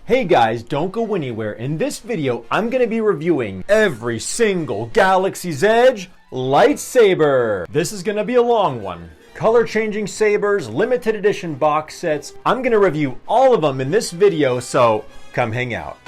Hey guys, don't go anywhere. In this video, I'm going to be reviewing every single Galaxy's Edge lightsaber. This is going to be a long one. Color changing sabers, limited edition box sets. I'm going to review all of them in this video, so come hang out.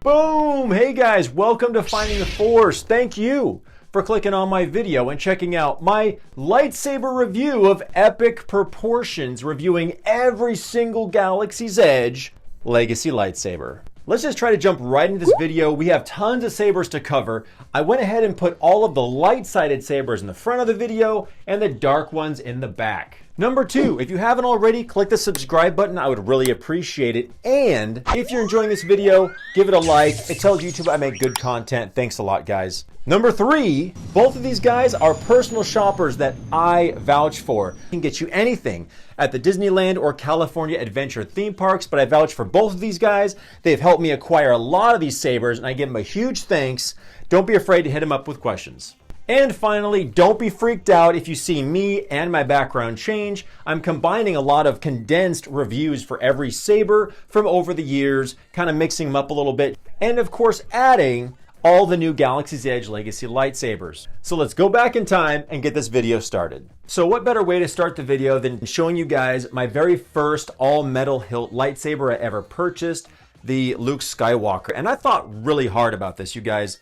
Boom! Hey guys, welcome to Finding the Force. Thank you for clicking on my video and checking out my lightsaber review of epic proportions, reviewing every single Galaxy's Edge legacy lightsaber. Let's just try to jump right into this video. We have tons of sabers to cover. I went ahead and put all of the light-sided sabers in the front of the video and the dark ones in the back. Number 2, if you haven't already, click the subscribe button. I would really appreciate it. And if you're enjoying this video, give it a like. It tells YouTube I make good content. Thanks a lot, guys. Number 3, both of these guys are personal shoppers that I vouch for. I can get you anything at the Disneyland or California Adventure theme parks, but I vouch for both of these guys. They've helped me acquire a lot of these sabers, and I give them a huge thanks. Don't be afraid to hit them up with questions. And finally, don't be freaked out if you see me and my background change. I'm combining a lot of condensed reviews for every saber from over the years, kind of mixing them up a little bit, and of course adding all the new Galaxy's Edge legacy lightsabers. So let's go back in time and get this video started. So what better way to start the video than showing you guys my very first all metal hilt lightsaber I ever purchased, the Luke Skywalker. And I thought really hard about this, you guys.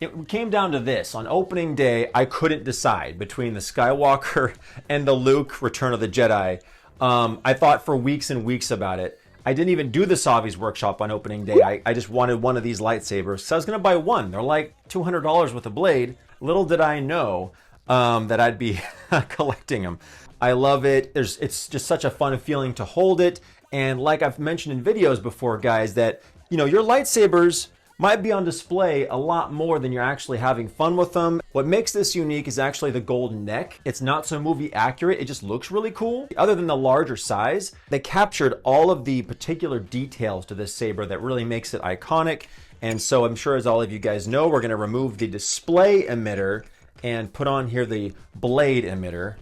It came down to this. On opening day, I couldn't decide between the Skywalker and the Luke Return of the Jedi. I thought for weeks and weeks about it. I didn't even do the Savi's workshop on opening day. I just wanted one of these lightsabers. So I was going to buy one. They're like $200 with a blade. Little did I know that I'd be collecting them. I love it. It's just such a fun feeling to hold it. And like I've mentioned in videos before, guys, that your lightsabers might be on display a lot more than you're actually having fun with them. What makes this unique is actually the gold neck. It's not so movie accurate, it just looks really cool. Other than the larger size, they captured all of the particular details to this saber that really makes it iconic. And so I'm sure, as all of you guys know, we're gonna remove the display emitter and put on here the blade emitter.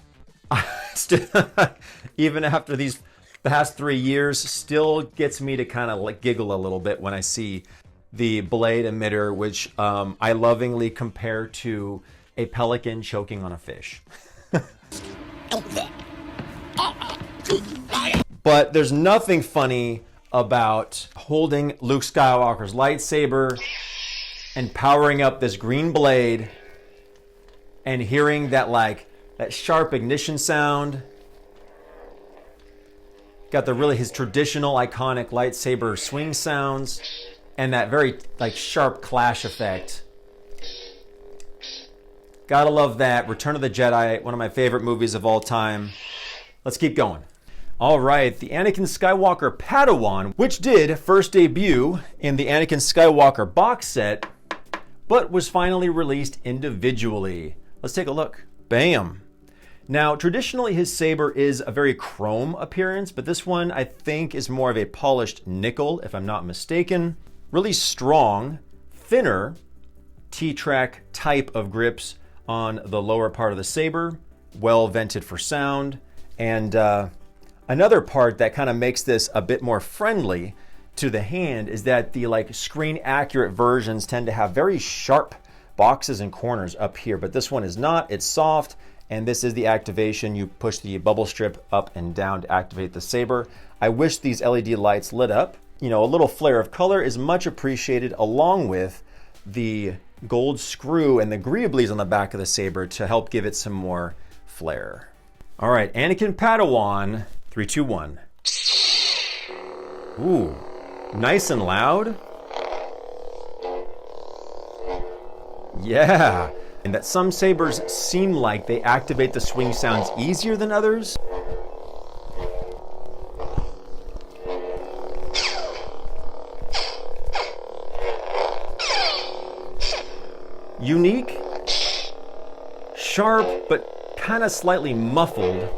Even after these past 3 years, still gets me to kind of like giggle a little bit when I see the blade emitter, which I lovingly compare to a pelican choking on a fish. But there's nothing funny about holding Luke Skywalker's lightsaber and powering up this green blade and hearing that sharp ignition sound. Got his traditional iconic lightsaber swing sounds. And that very sharp clash effect. Gotta love that. Return of the Jedi, one of my favorite movies of all time. Let's keep going. All right, the Anakin Skywalker Padawan, which did first debut in the Anakin Skywalker box set, but was finally released individually. Let's take a look. Bam. Now, traditionally his saber is a very chrome appearance, but this one I think is more of a polished nickel, if I'm not mistaken. Really strong, thinner T-track type of grips on the lower part of the saber, well vented for sound. And another part that kind of makes this a bit more friendly to the hand is that the screen accurate versions tend to have very sharp boxes and corners up here, but this one is not. It's soft, and this is the activation. You push the bubble strip up and down to activate the saber. I wish these LED lights lit up. A little flare of color is much appreciated, along with the gold screw and the greeblies on the back of the saber to help give it some more flair. All right, Anakin Padawan, 3, 2, 1. Ooh, nice and loud. Yeah, and that some sabers seem like they activate the swing sounds easier than others. Unique, sharp, but kind of slightly muffled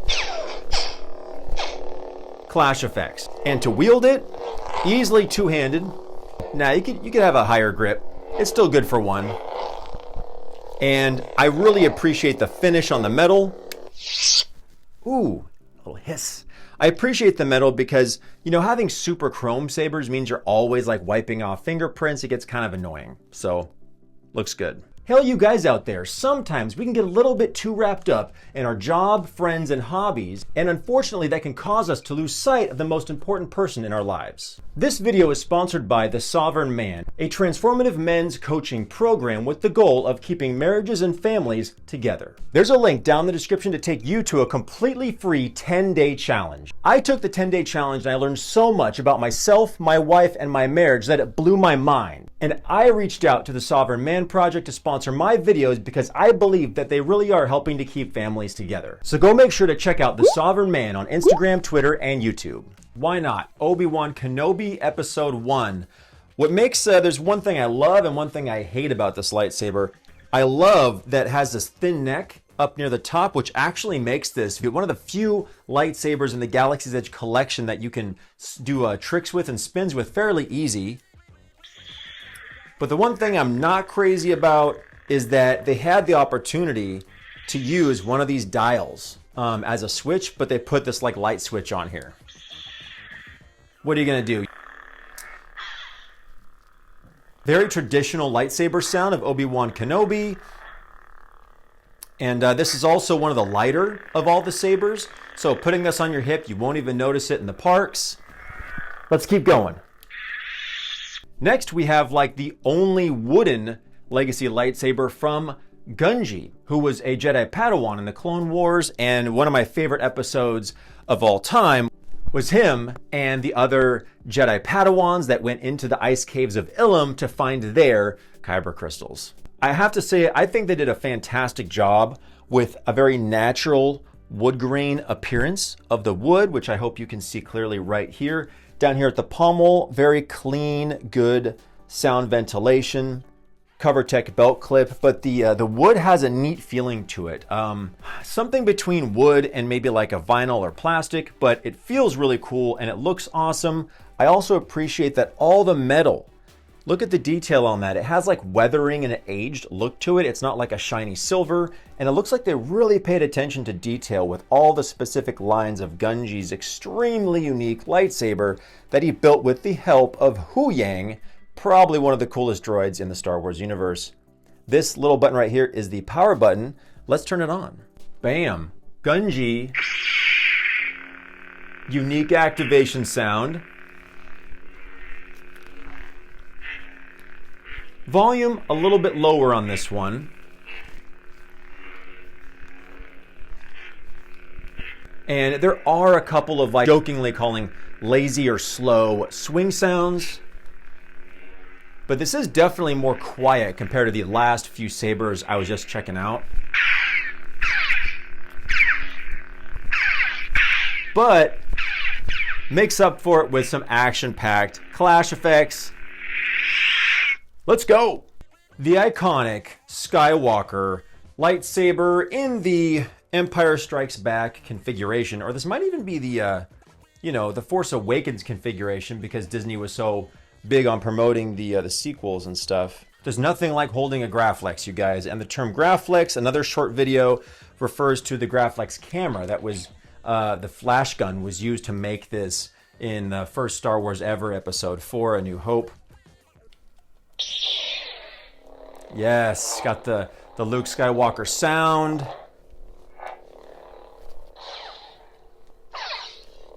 clash effects. And to wield it, easily two-handed. Now you could have a higher grip. It's still good for one. And I really appreciate the finish on the metal. Ooh, a little hiss. I appreciate the metal because, you know, having super chrome sabers means you're always like wiping off fingerprints. It gets kind of annoying. So, looks good. Hey, you guys out there, sometimes we can get a little bit too wrapped up in our job, friends, and hobbies, and unfortunately that can cause us to lose sight of the most important person in our lives. This video is sponsored by The Sovereign Man, a transformative men's coaching program with the goal of keeping marriages and families together. There's a link down in the description to take you to a completely free 10-day challenge. I took the 10-day challenge and I learned so much about myself, my wife, and my marriage that it blew my mind. And I reached out to the Sovereign Man Project to sponsor my videos because I believe that they really are helping to keep families together. So go make sure to check out The Sovereign Man on Instagram, Twitter, and YouTube. Why not? Obi-Wan Kenobi Episode 1. What makes, there's one thing I love and one thing I hate about this lightsaber. I love that it has this thin neck up near the top, which actually makes this one of the few lightsabers in the Galaxy's Edge collection that you can do tricks with and spins with fairly easy. But the one thing I'm not crazy about is that they had the opportunity to use one of these dials as a switch, but they put this like light switch on here. What are you gonna do? Very traditional lightsaber sound of Obi-Wan Kenobi. And this is also one of the lighter of all the sabers. So putting this on your hip, you won't even notice it in the parks. Let's keep going. Next, we have like the only wooden legacy lightsaber from Gungi, who was a Jedi Padawan in the Clone Wars, and one of my favorite episodes of all time was him and the other Jedi Padawans that went into the ice caves of Ilum to find their kyber crystals. I have to say, I think they did a fantastic job with a very natural wood grain appearance of the wood, which I hope you can see clearly right here. Down here at the pommel, very clean, good sound ventilation. CoverTech belt clip, but the wood has a neat feeling to it. Something between wood and maybe like a vinyl or plastic, but it feels really cool and it looks awesome. I also appreciate that all the metal, look at the detail on that. It has like weathering and an aged look to it. It's not like a shiny silver, and it looks like they really paid attention to detail with all the specific lines of Gungi's extremely unique lightsaber that he built with the help of Huyang, probably one of the coolest droids in the Star Wars universe. This little button right here is the power button. Let's turn it on. Bam. Gungi. Unique activation sound. Volume a little bit lower on this one. And there are a couple of like jokingly calling lazy or slow swing sounds. But this is definitely more quiet compared to the last few sabers I was just checking out. But makes up for it with some action-packed clash effects. Let's go! The iconic Skywalker lightsaber in the Empire Strikes Back configuration, or this might even be the, the Force Awakens configuration because Disney was so big on promoting the sequels and stuff. There's nothing like holding a Graflex, you guys. And the term Graflex, another short video, refers to the Graflex camera that was, the flash gun was used to make this in the first Star Wars ever, Episode 4, A New Hope. Yes, got the Luke Skywalker sound.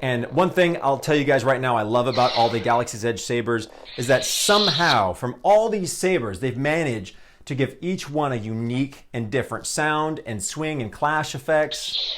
And one thing I'll tell you guys right now I love about all the Galaxy's Edge sabers is that somehow from all these sabers they've managed to give each one a unique and different sound and swing and clash effects.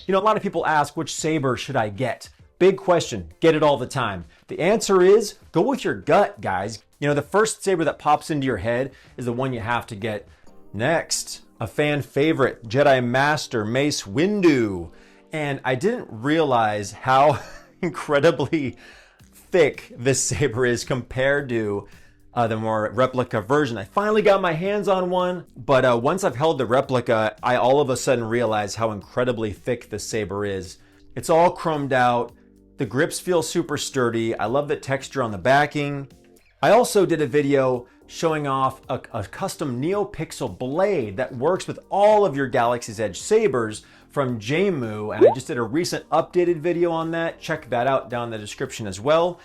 You know, a lot of people ask, which saber should I get? Big question, get it all the time. The answer is, go with your gut, guys. You know, the first saber that pops into your head is the one you have to get. Next, a fan favorite, Jedi Master Mace Windu. And I didn't realize how incredibly thick this saber is compared to the more replica version. I finally got my hands on one, but once I've held the replica, I all of a sudden realized how incredibly thick this saber is. It's all chromed out. The grips feel super sturdy. I love the texture on the backing. I also did a video showing off a custom NeoPixel blade that works with all of your Galaxy's Edge sabers from Jmu, and I just did a recent updated video on that. Check that out down in the description as well.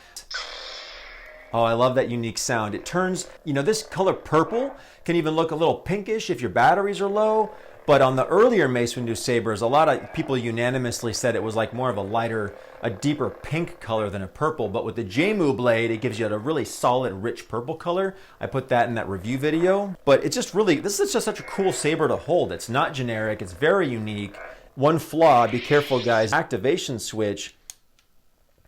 Oh, I love that unique sound. It turns, you know, this color purple can even look a little pinkish if your batteries are low. But on the earlier Mace Windu Sabers, a lot of people unanimously said it was like more of a lighter, a deeper pink color than a purple. But with the Jmu blade, it gives you a really solid, rich purple color. I put that in that review video. But it's just really, this is just such a cool saber to hold. It's not generic. It's very unique. One flaw, be careful guys, activation switch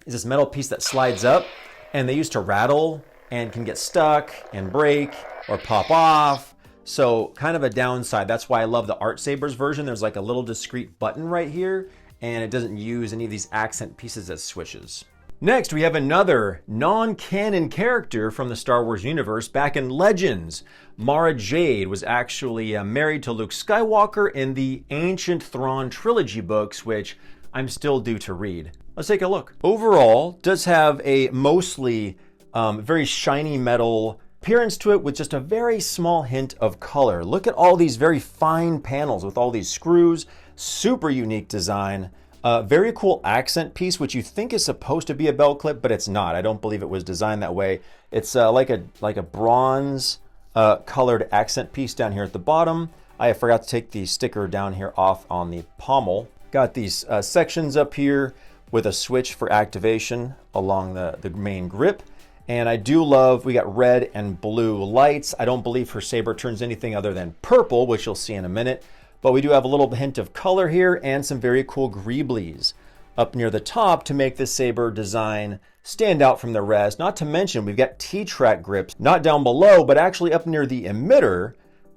is this metal piece that slides up, and they used to rattle and can get stuck and break or pop off. So kind of a downside. That's why I love the Art Sabers version. There's like a little discrete button right here, and it doesn't use any of these accent pieces as switches. Next, we have another non-canon character from the Star Wars universe. Back in Legends, Mara Jade was actually married to Luke Skywalker in the Ancient Thrawn trilogy books, which I'm still due to read. Let's take a look. Overall, does have a mostly very shiny metal appearance to it with just a very small hint of color. Look at all these very fine panels with all these screws. Super unique design. Very cool accent piece, which you think is supposed to be a belt clip, but it's not. I don't believe it was designed that way. It's like a bronze colored accent piece down here at the bottom. I forgot to take the sticker down here off on the pommel. Got these sections up here with a switch for activation along the main grip. And I do love, we got red and blue lights. I don't believe her saber turns anything other than purple, which you'll see in a minute. But we do have a little hint of color here and some very cool greeblies up near the top to make this saber design stand out from the rest. Not to mention, we've got T-track grips, not down below, but actually up near the emitter.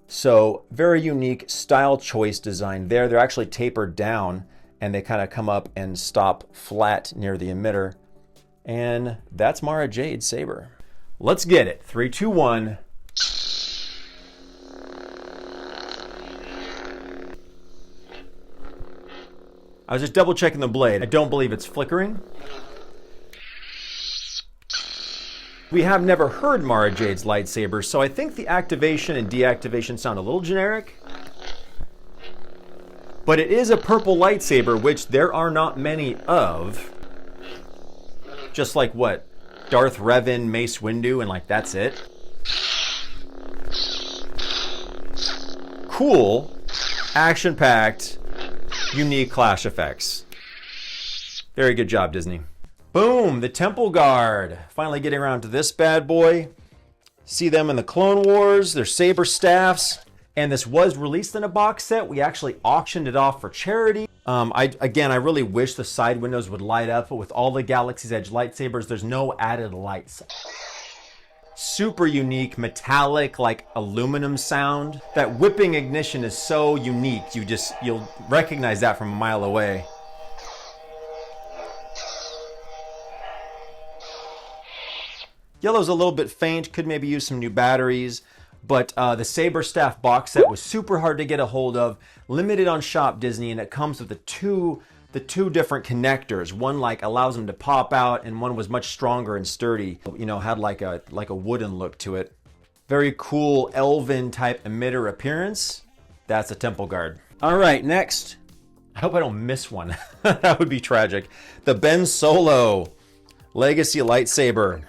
So very unique style choice design there. They're actually tapered down and they kind of come up and stop flat near the emitter. And that's Mara Jade's saber. Let's get it. 3, 2, 1. I was just double checking the blade. I don't believe it's flickering. We have never heard Mara Jade's lightsaber, so I think the activation and deactivation sound a little generic. But it is a purple lightsaber, which there are not many of. Just like what? Darth Revan, Mace Windu, and like that's it. Cool, action-packed, unique clash effects. Very good job, Disney. Boom, the Temple Guard. Finally getting around to this bad boy. See them in the Clone Wars, their saber staffs. And this was released in a box set. We actually auctioned it off for charity. I really wish the side windows would light up, but with all the Galaxy's Edge lightsabers, there's no added lights. Super unique, metallic, like aluminum sound. That whipping ignition is so unique. You'll recognize that from a mile away. Yellow's a little bit faint, could maybe use some new batteries. But the Saber Staff box set was super hard to get a hold of, limited on Shop Disney, and it comes with the two different connectors. One like allows them to pop out, and one was much stronger and sturdy. You know, had like a wooden look to it. Very cool elven type emitter appearance. That's a Temple Guard. All right, next. I hope I don't miss one. That would be tragic. The Ben Solo Legacy Lightsaber.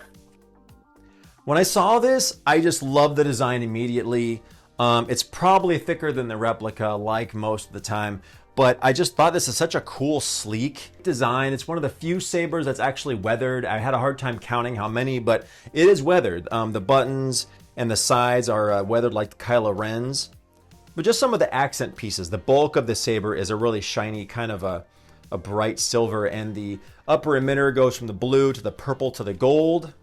When I saw this, I just loved the design immediately. It's probably thicker than the replica, like most of the time, but I just thought this is such a cool, sleek design. It's one of the few sabers that's actually weathered. I had a hard time counting how many, but it is weathered. The buttons and the sides are weathered like Kylo Ren's. But just some of the accent pieces. The bulk of the saber is a really shiny, kind of a bright silver, and the upper emitter goes from the blue to the purple to the gold.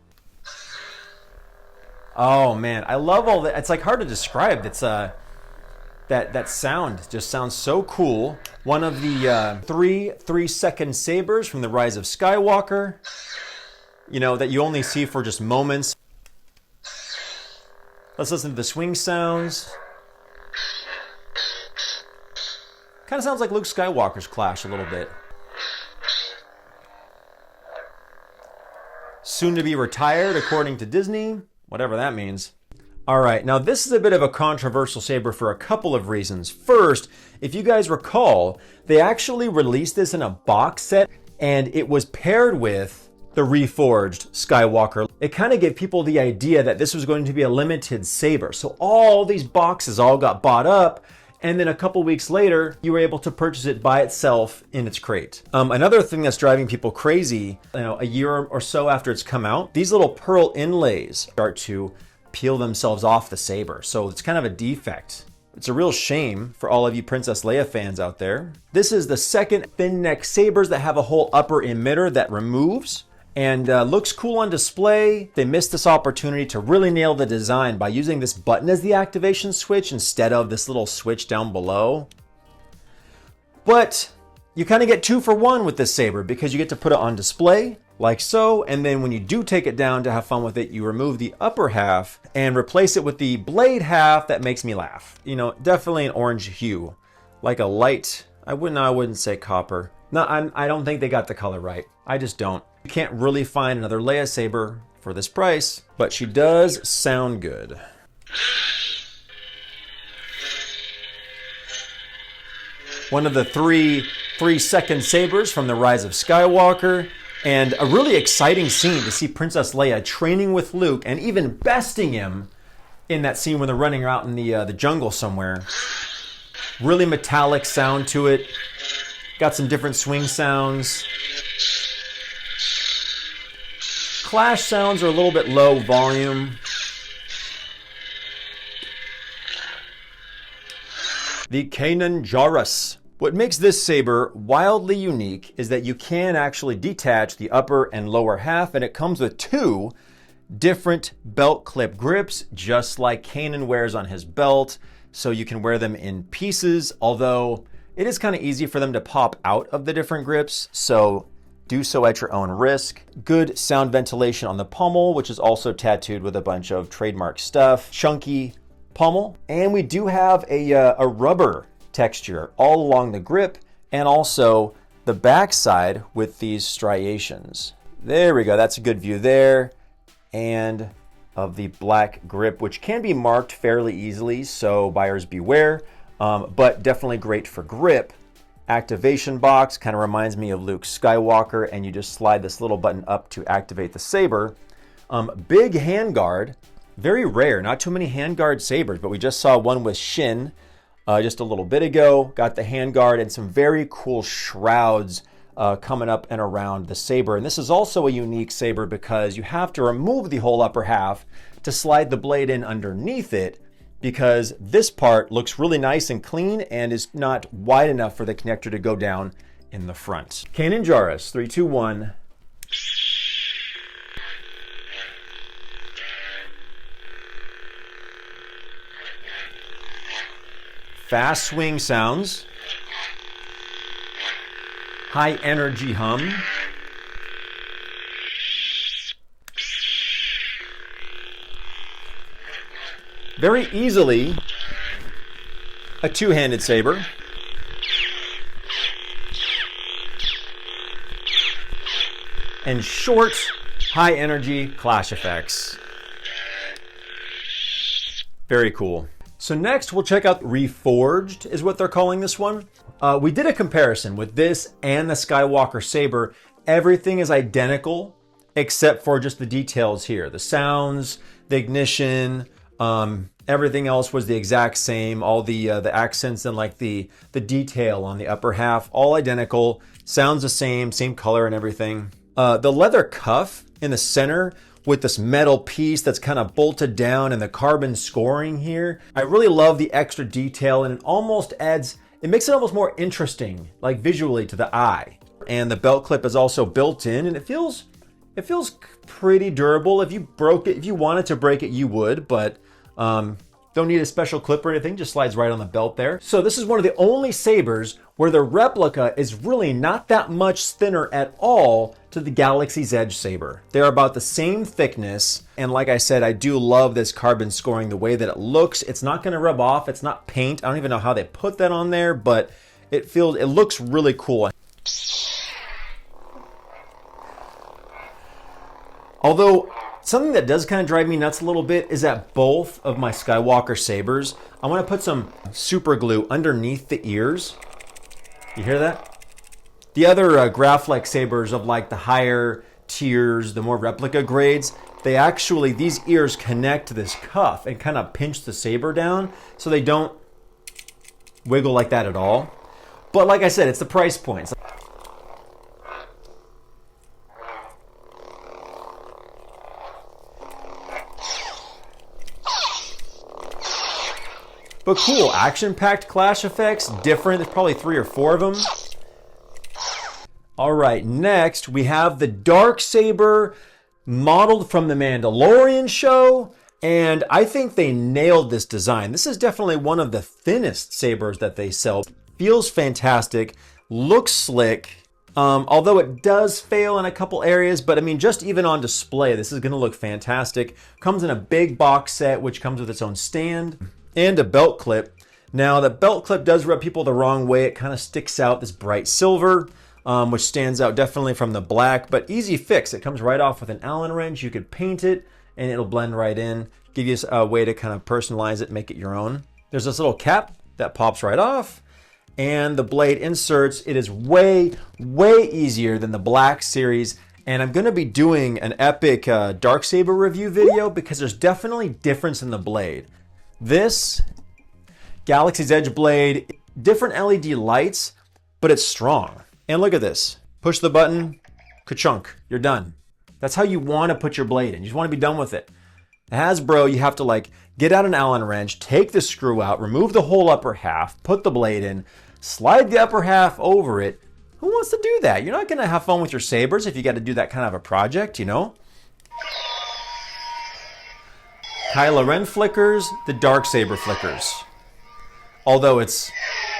Oh man, I love all that. It's like hard to describe. It's that sound just sounds so cool. One of the three 3-second sabers from the Rise of Skywalker. You know, that you only see for just moments. Let's listen to the swing sounds. Kind of sounds like Luke Skywalker's clash a little bit. Soon to be retired, according to Disney. Whatever that means. All right, now this is a bit of a controversial saber for a couple of reasons. First, if you guys recall, they actually released this in a box set and it was paired with the reforged Skywalker. It kind of gave people the idea that this was going to be a limited saber. So all these boxes all got bought up, and then a couple weeks later, you were able to purchase it by itself in its crate. Another thing that's driving people crazy, a year or so after it's come out, these little pearl inlays start to peel themselves off the saber. So it's kind of a defect. It's a real shame for all of you Princess Leia fans out there. This is the second thin neck sabers that have a whole upper emitter that removes and looks cool on display. They missed this opportunity to really nail the design by using this button as the activation switch instead of this little switch down below. But you kind of get 2 for 1 with this saber because you get to put it on display like so, and then when you do take it down to have fun with it, you remove the upper half and replace it with the blade half that makes me laugh. Definitely an orange hue, like a light, I wouldn't say copper. No, I don't think they got the color right. I just don't. You can't really find another Leia saber for this price, but she does sound good. One of the three 3-second sabers from The Rise of Skywalker, and a really exciting scene to see Princess Leia training with Luke and even besting him in that scene when they're running out in the jungle somewhere. Really metallic sound to it. Got some different swing sounds. Clash sounds are a little bit low volume. The Kanan Jarrus. What makes this saber wildly unique is that you can actually detach the upper and lower half, and it comes with 2 different belt clip grips, just like Kanan wears on his belt. So you can wear them in pieces, although it is kind of easy for them to pop out of the different grips, so do so at your own risk. Good sound ventilation on the pommel, which is also tattooed with a bunch of trademark stuff. Chunky pommel. And we do have a rubber texture all along the grip and also the backside with these striations. There we go. That's a good view there. And of the black grip, which can be marked fairly easily, so buyers beware. But definitely great for grip. Activation box kind of reminds me of Luke Skywalker, and you just slide this little button up to activate the saber. Big handguard, very rare, not too many handguard sabers, but we just saw one with Shin just a little bit ago. Got the handguard and some very cool shrouds coming up and around the saber. And this is also a unique saber because you have to remove the whole upper half to slide the blade in underneath it, because this part looks really nice and clean and is not wide enough for the connector to go down in the front. Kanan Jarrus, 3, 2, 1. Fast swing sounds. High energy hum. Very easily a two-handed saber. And short, high energy clash effects. Very cool. So next we'll check out Reforged is what they're calling this one. We did a comparison with this and the Skywalker Saber. Everything is identical except for just the details here. The sounds, the ignition, everything else was the exact same. All the accents and like the detail on the upper half, all identical. Sounds the same color and everything. The leather cuff in the center with this metal piece that's kind of bolted down and the carbon scoring here. I really love the extra detail, and it makes it almost more interesting, like visually to the eye. And the belt clip is also built in, and it feels pretty durable. If you wanted to break it, you would, but don't need a special clip or anything, just slides right on the belt there. So this is one of the only sabers where the replica is really not that much thinner at all to the Galaxy's Edge saber. They're about the same thickness, and like I said, I do love this carbon scoring, the way that it looks. It's not gonna rub off, it's not paint. I don't even know how they put that on there, but it looks really cool. Although Something that does kind of drive me nuts a little bit is that both of my Skywalker sabers, I want to put some super glue underneath the ears. You hear that? The other graph-like sabers of like the higher tiers, the more replica grades, they actually, these ears connect to this cuff and kind of pinch the saber down so they don't wiggle like that at all. But like I said, it's the price points. But cool, action-packed clash effects, different. There's probably 3 or 4 of them. All right, next we have the dark saber modeled from the Mandalorian show, and I think they nailed this design. This is definitely one of the thinnest sabers that they sell. Feels fantastic, looks slick, although it does fail in a couple areas, but I mean, just even on display, this is gonna look fantastic. Comes in a big box set, which comes with its own stand and a belt clip. Now, the belt clip does rub people the wrong way. It kind of sticks out this bright silver, which stands out definitely from the black, but easy fix. It comes right off with an Allen wrench. You could paint it and it'll blend right in. Give you a way to kind of personalize it, make it your own. There's this little cap that pops right off, and the blade inserts. It is way, way easier than the black series. And I'm gonna be doing an epic Darksaber review video because there's definitely difference in the blade. This Galaxy's Edge blade, different LED lights, but it's strong. And look at this. Push the button, ka-chunk, you're done. That's how you want to put your blade in. You just want to be done with it. Hasbro, you have to like get out an Allen wrench, take the screw out, remove the whole upper half, put the blade in, slide the upper half over it. Who wants to do that? You're not going to have fun with your sabers if you got to do that kind of a project, you know? Kylo Ren flickers, the Darksaber flickers. Although it's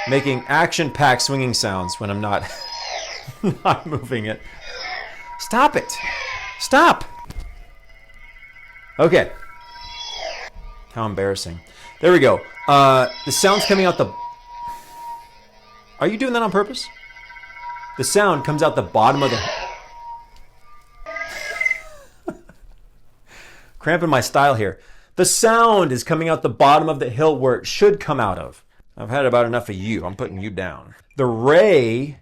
making action-packed swinging sounds when I'm not, not moving it. Stop it! Stop! Okay. How embarrassing. There we go. The sound's coming out the... Are you doing that on purpose? The sound comes out the bottom of the... Cramping my style here. The sound is coming out the bottom of the hilt where it should come out of. I've had about enough of you. I'm putting you down. The ray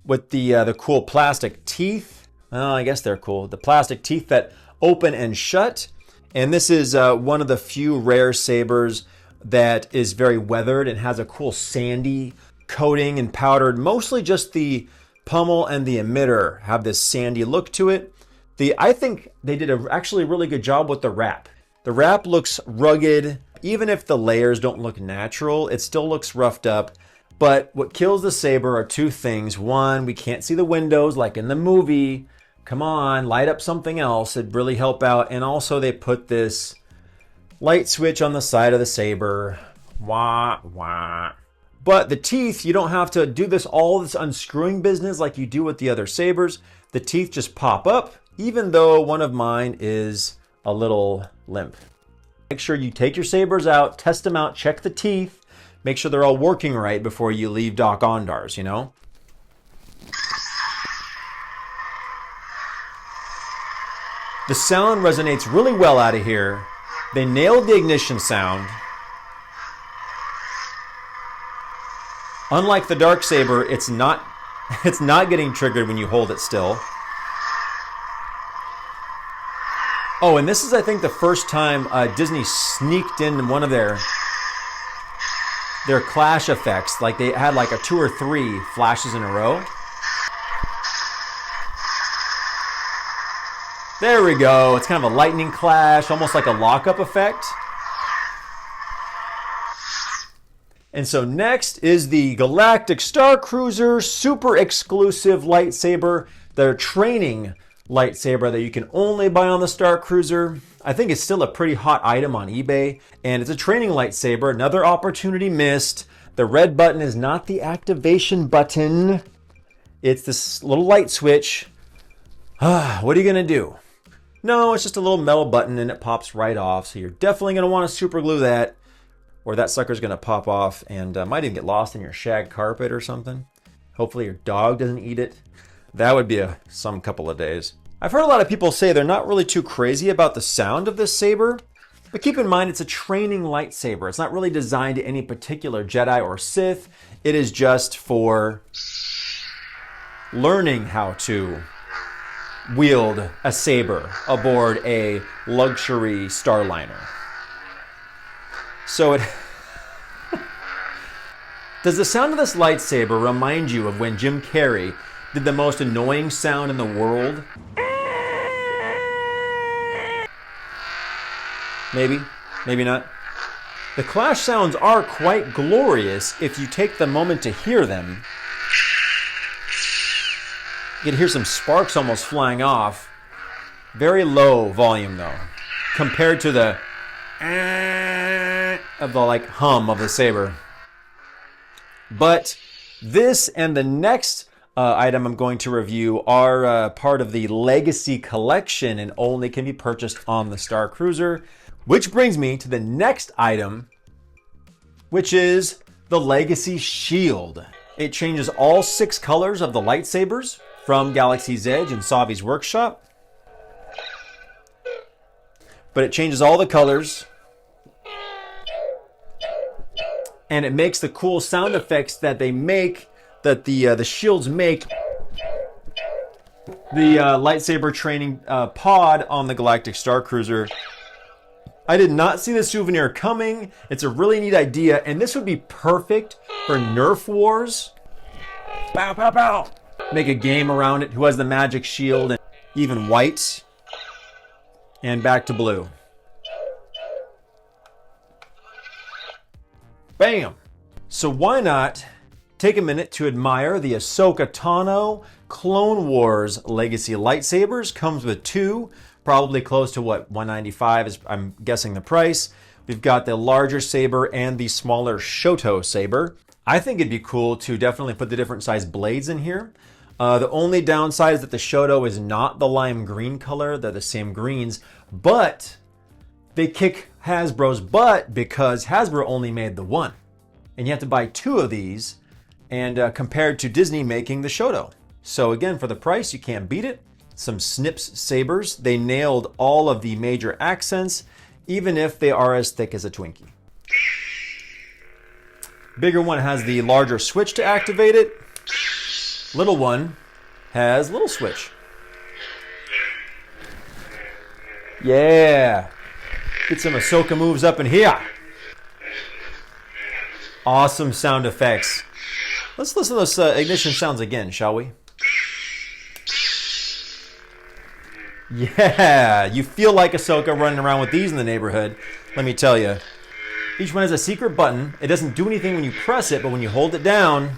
with the cool plastic teeth. Oh, I guess they're cool. The plastic teeth that open and shut. And this is one of the few rare sabers that is very weathered and has a cool sandy coating and powdered. Mostly just the pommel and the emitter have this sandy look to it. I think they did actually a really good job with the wrap. The wrap looks rugged. Even if the layers don't look natural, it still looks roughed up. But what kills the saber are 2 things. One, we can't see the windows like in the movie. Come on, light up something else. It'd really help out. And also they put this light switch on the side of the saber. Wah, wah. But the teeth, you don't have to do all this unscrewing business like you do with the other sabers. The teeth just pop up, even though one of mine is a little limp. Make sure you take your sabers out, test them out, check the teeth, make sure they're all working right before you leave Doc Ondar's, you know? The sound resonates really well out of here. They nailed the ignition sound. Unlike the Darksaber, it's not getting triggered when you hold it still. Oh, and this is, I think, the first time Disney sneaked in one of their clash effects. Like they had like a 2 or 3 flashes in a row. There we go. It's kind of a lightning clash, almost like a lockup effect. And so next is the Galactic Star Cruiser super exclusive lightsaber. Their training lightsaber that you can only buy on the Star Cruiser. I think it's still a pretty hot item on eBay. And it's a training lightsaber. Another opportunity missed. The red button is not the activation button. It's this little light switch. What are you going to do? No, it's just a little metal button and it pops right off. So you're definitely going to want to super glue that, or that sucker's going to pop off and might even get lost in your shag carpet or something. Hopefully your dog doesn't eat it. That would be some couple of days. I've heard a lot of people say they're not really too crazy about the sound of this saber, but keep in mind it's a training lightsaber. It's not really designed to any particular Jedi or Sith. It is just for learning how to wield a saber aboard a luxury starliner. So it... Does the sound of this lightsaber remind you of when Jim Carrey did the most annoying sound in the world? Maybe, maybe not. The clash sounds are quite glorious if you take the moment to hear them. You can hear some sparks almost flying off. Very low volume though, compared to the of the like hum of the saber. But this and the next item I'm going to review are part of the Legacy Collection and only can be purchased on the Star Cruiser. Which brings me to the next item, which is the Legacy Shield. It changes all 6 colors of the lightsabers from Galaxy's Edge and Savi's workshop. But it changes all the colors. And it makes the cool sound effects that they make, that the shields make, the lightsaber training pod on the Galactic Star Cruiser. I did not see this souvenir coming. It's a really neat idea, and this would be perfect for Nerf Wars. Pow, pow, pow. Make a game around it. Who has the magic shield? And even white. And back to blue. Bam! So why not take a minute to admire the Ahsoka Tano Clone Wars Legacy lightsabers. Comes with 2, probably close to what, $195 is, I'm guessing, the price. We've got the larger saber and the smaller Shoto saber. I think it'd be cool to definitely put the different size blades in here. The only downside is that the Shoto is not the lime green color. They're the same greens, but they kick Hasbro's butt because Hasbro only made the 1. And you have to buy 2 of these, and compared to Disney making the Shoto. So again, for the price, you can't beat it. Some Snips sabers. They nailed all of the major accents, even if they are as thick as a Twinkie. Bigger one has the larger switch to activate it. Little one has little switch. Yeah. Get some Ahsoka moves up in here. Awesome sound effects. Let's listen to those ignition sounds again, shall we? Yeah, you feel like Ahsoka running around with these in the neighborhood. Let me tell you. Each one has a secret button. It doesn't do anything when you press it, but when you hold it down,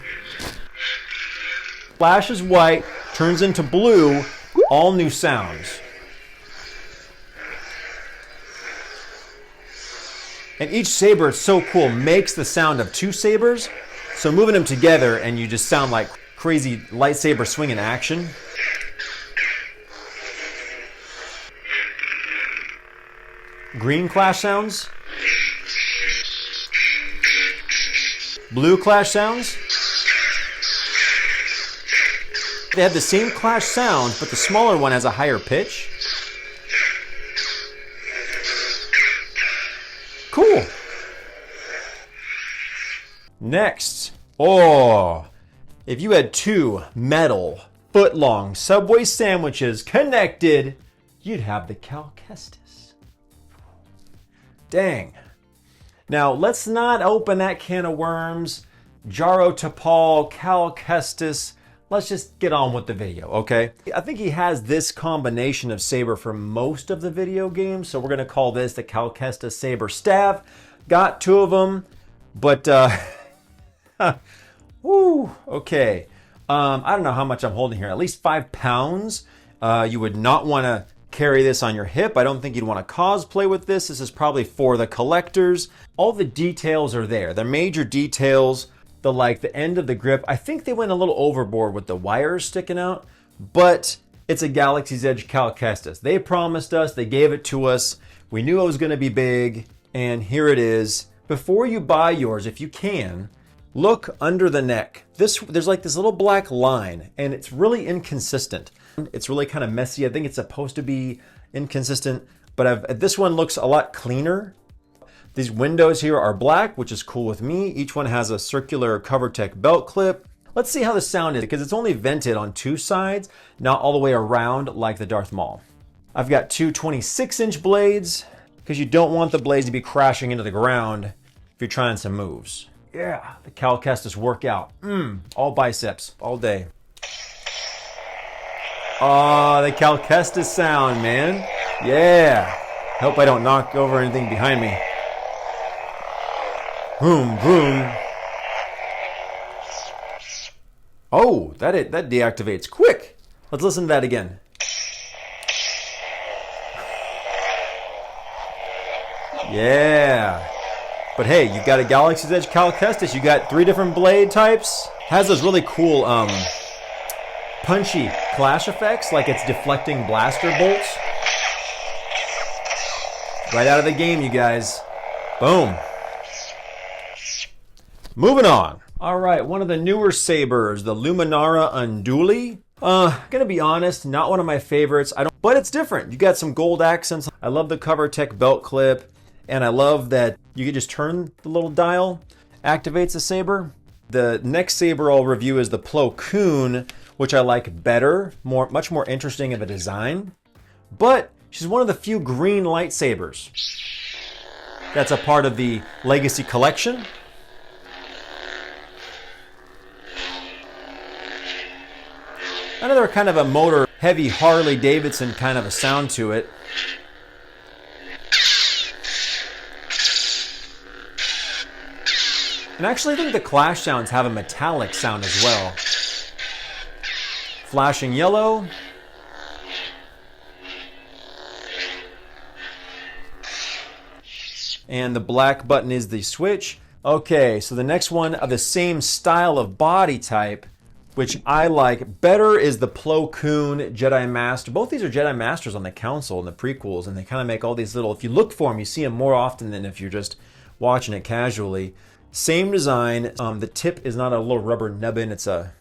flashes white, turns into blue, all new sounds. And each saber, it's so cool, makes the sound of 2 sabers. So moving them together and you just sound like crazy lightsaber swinging action. Green clash sounds. Blue clash sounds. They have the same clash sound, but the smaller one has a higher pitch. Cool. Next, if you had 2 metal, foot-long Subway sandwiches connected, you'd have the Cal Kestis. Dang. Now, let's not open that can of worms. Jaro Tapal, Cal Kestis. Let's just get on with the video, okay? I think he has this combination of saber for most of the video games, so we're gonna call this the Cal Kestis Saber Staff. Got 2 of them, but woo, okay. I don't know how much I'm holding here, at least 5 pounds. You would not wanna carry this on your hip. I don't think you'd wanna cosplay with this. This is probably for the collectors. All the details are there. The major details, the end of the grip. I think they went a little overboard with the wires sticking out, but it's a Galaxy's Edge Cal Kestis. They promised us, they gave it to us. We knew it was gonna be big, and here it is. Before you buy yours, if you can, Look under the neck. There's like this little black line, and it's really inconsistent. It's really kind of messy. I think it's supposed to be inconsistent, but this one looks a lot cleaner. These windows here are black, which is cool with me. Each one has a circular CoverTech belt clip. Let's see how the sound is, because it's only vented on two sides, not all the way around like the Darth Maul. I've got two 26-inch blades, because you don't want the blades to be crashing into the ground if you're trying some moves. Yeah, the Cal Kestis workout. All biceps, all day. Oh, the Cal Kestis sound, man. Yeah. Hope I don't knock over anything behind me. Boom, boom. Oh, that deactivates quick. Let's listen to that again. Yeah. But hey, you've got a Galaxy's Edge Cal Kestis. You got 3 different blade types. Has those really cool punchy clash effects, like it's deflecting blaster bolts. Right out of the game, you guys. Boom. Moving on. All right, one of the newer sabers, the Luminara Unduli. Gonna be honest, not one of my favorites. But it's different. You got some gold accents. I love the CoverTech belt clip, and I love that you can just turn the little dial, activates the saber. The next saber I'll review is the Plo Koon, which I like better, much more interesting of a design. But she's one of the few green lightsabers that's a part of the Legacy Collection. Another kind of a motor heavy Harley Davidson kind of a sound to it. And actually I think the clash sounds have a metallic sound as well. Flashing yellow. And the black button is the switch. Okay, so the next one of the same style of body type, which I like better, is the Plo Koon Jedi Master. Both these are Jedi Masters on the Council and the prequels, and they kind of make all these little, if you look for them, you see them more often than if you're just watching it casually. Same design. The tip is not a little rubber nubbin, it's a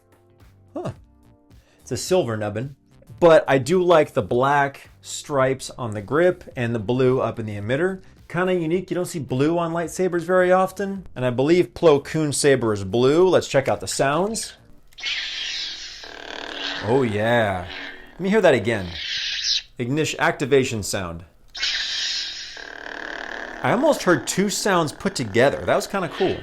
silver nubbin. But I do like the black stripes on the grip and the blue up in the emitter. Kind of unique. You don't see blue on lightsabers very often. And I believe Plo Koon saber is blue. Let's check out the sounds. Oh yeah. Let me hear that again. Ignition activation sound. I almost heard 2 sounds put together. That was kind of cool.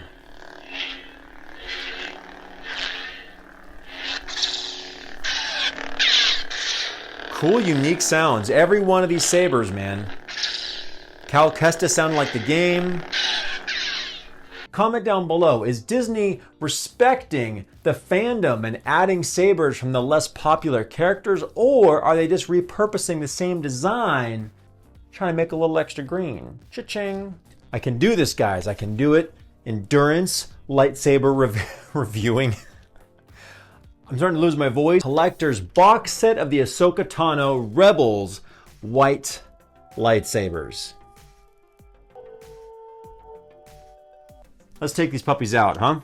Cool, unique sounds. Every one of these sabers, man. Cal Kestis sounded like the game. Comment down below, is Disney respecting the fandom and adding sabers from the less popular characters, or are they just repurposing the same design, trying to make a little extra green? Cha-ching. I can do this, guys. I can do it. Endurance lightsaber reviewing. I'm starting to lose my voice. Collector's box set of the Ahsoka Tano Rebels white lightsabers. Let's take these puppies out, huh?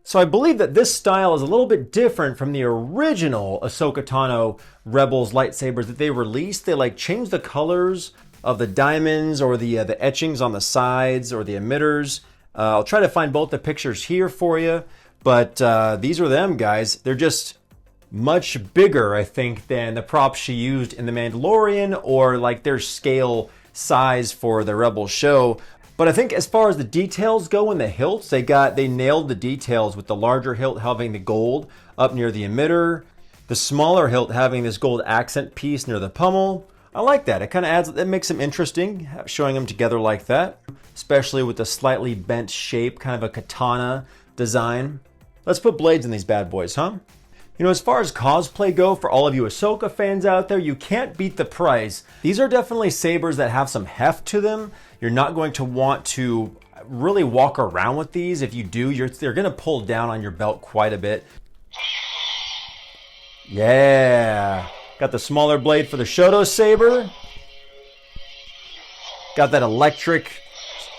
So I believe that this style is a little bit different from the original Ahsoka Tano Rebels lightsabers that they released. They like changed the colors of the diamonds or the etchings on the sides or the emitters. I'll try to find both the pictures here for you, but these are them, guys. They're just much bigger, I think, than the props she used in The Mandalorian or like their scale size for the Rebels show. But I think as far as the details go in the hilts, they nailed the details with the larger hilt having the gold up near the emitter, the smaller hilt having this gold accent piece near the pommel. I like that. It kind of adds, it makes them interesting, showing them together like that, especially with the slightly bent shape, kind of a katana design. Let's put blades in these bad boys, huh? You know, as far as cosplay go, for all of you Ahsoka fans out there, you can't beat the price. These are definitely sabers that have some heft to them. You're not going to want to really walk around with these. If you do, they're going to pull down on your belt quite a bit. Yeah. Got the smaller blade for the Shoto saber. Got that electric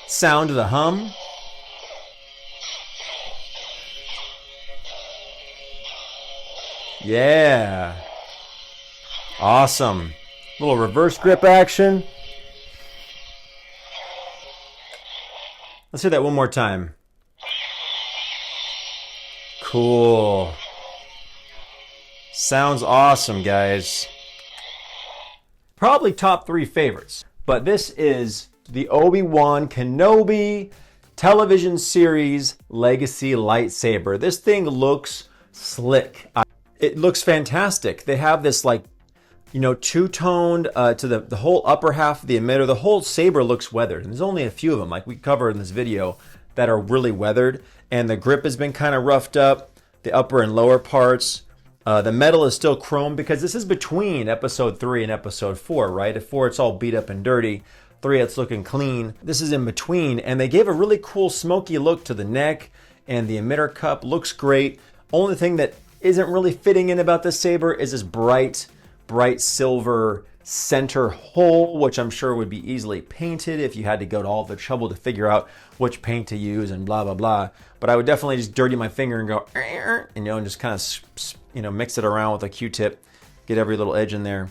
sound to the hum. Yeah. Awesome. Little reverse grip action. Let's hear that one more time. Cool. Sounds awesome, guys. Probably top 3 favorites. But this is the Obi-Wan Kenobi television series Legacy Lightsaber. This thing looks slick. It looks fantastic. They have this like, you know, two-toned to the whole upper half of the emitter. The whole saber looks weathered. And there's only a few of them, like we covered in this video, that are really weathered. And the grip has been kind of roughed up, the upper and lower parts. The metal is still chrome because this is between episode 3 and episode 4, right? At 4, it's all beat up and dirty. 3, it's looking clean. This is in between, and they gave a really cool smoky look to the neck, and the emitter cup looks great. Only thing that isn't really fitting in about this saber is this bright silver center hole, which I'm sure would be easily painted if you had to go to all the trouble to figure out which paint to use and blah, blah, blah. But I would definitely just dirty my finger and go, and just kind of, mix it around with a Q-tip, get every little edge in there.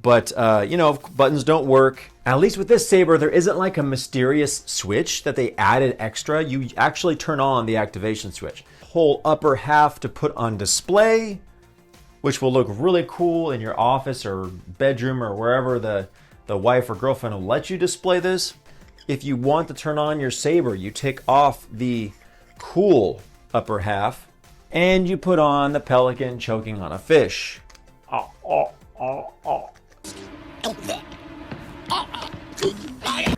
But, if buttons don't work, at least with this saber, there isn't like a mysterious switch that they added extra. You actually turn on the activation switch. Whole upper half to put on display, which will look really cool in your office or bedroom or wherever the wife or girlfriend will let you display this. If you want to turn on your saber, you take off the cool upper half and you put on the pelican choking on a fish.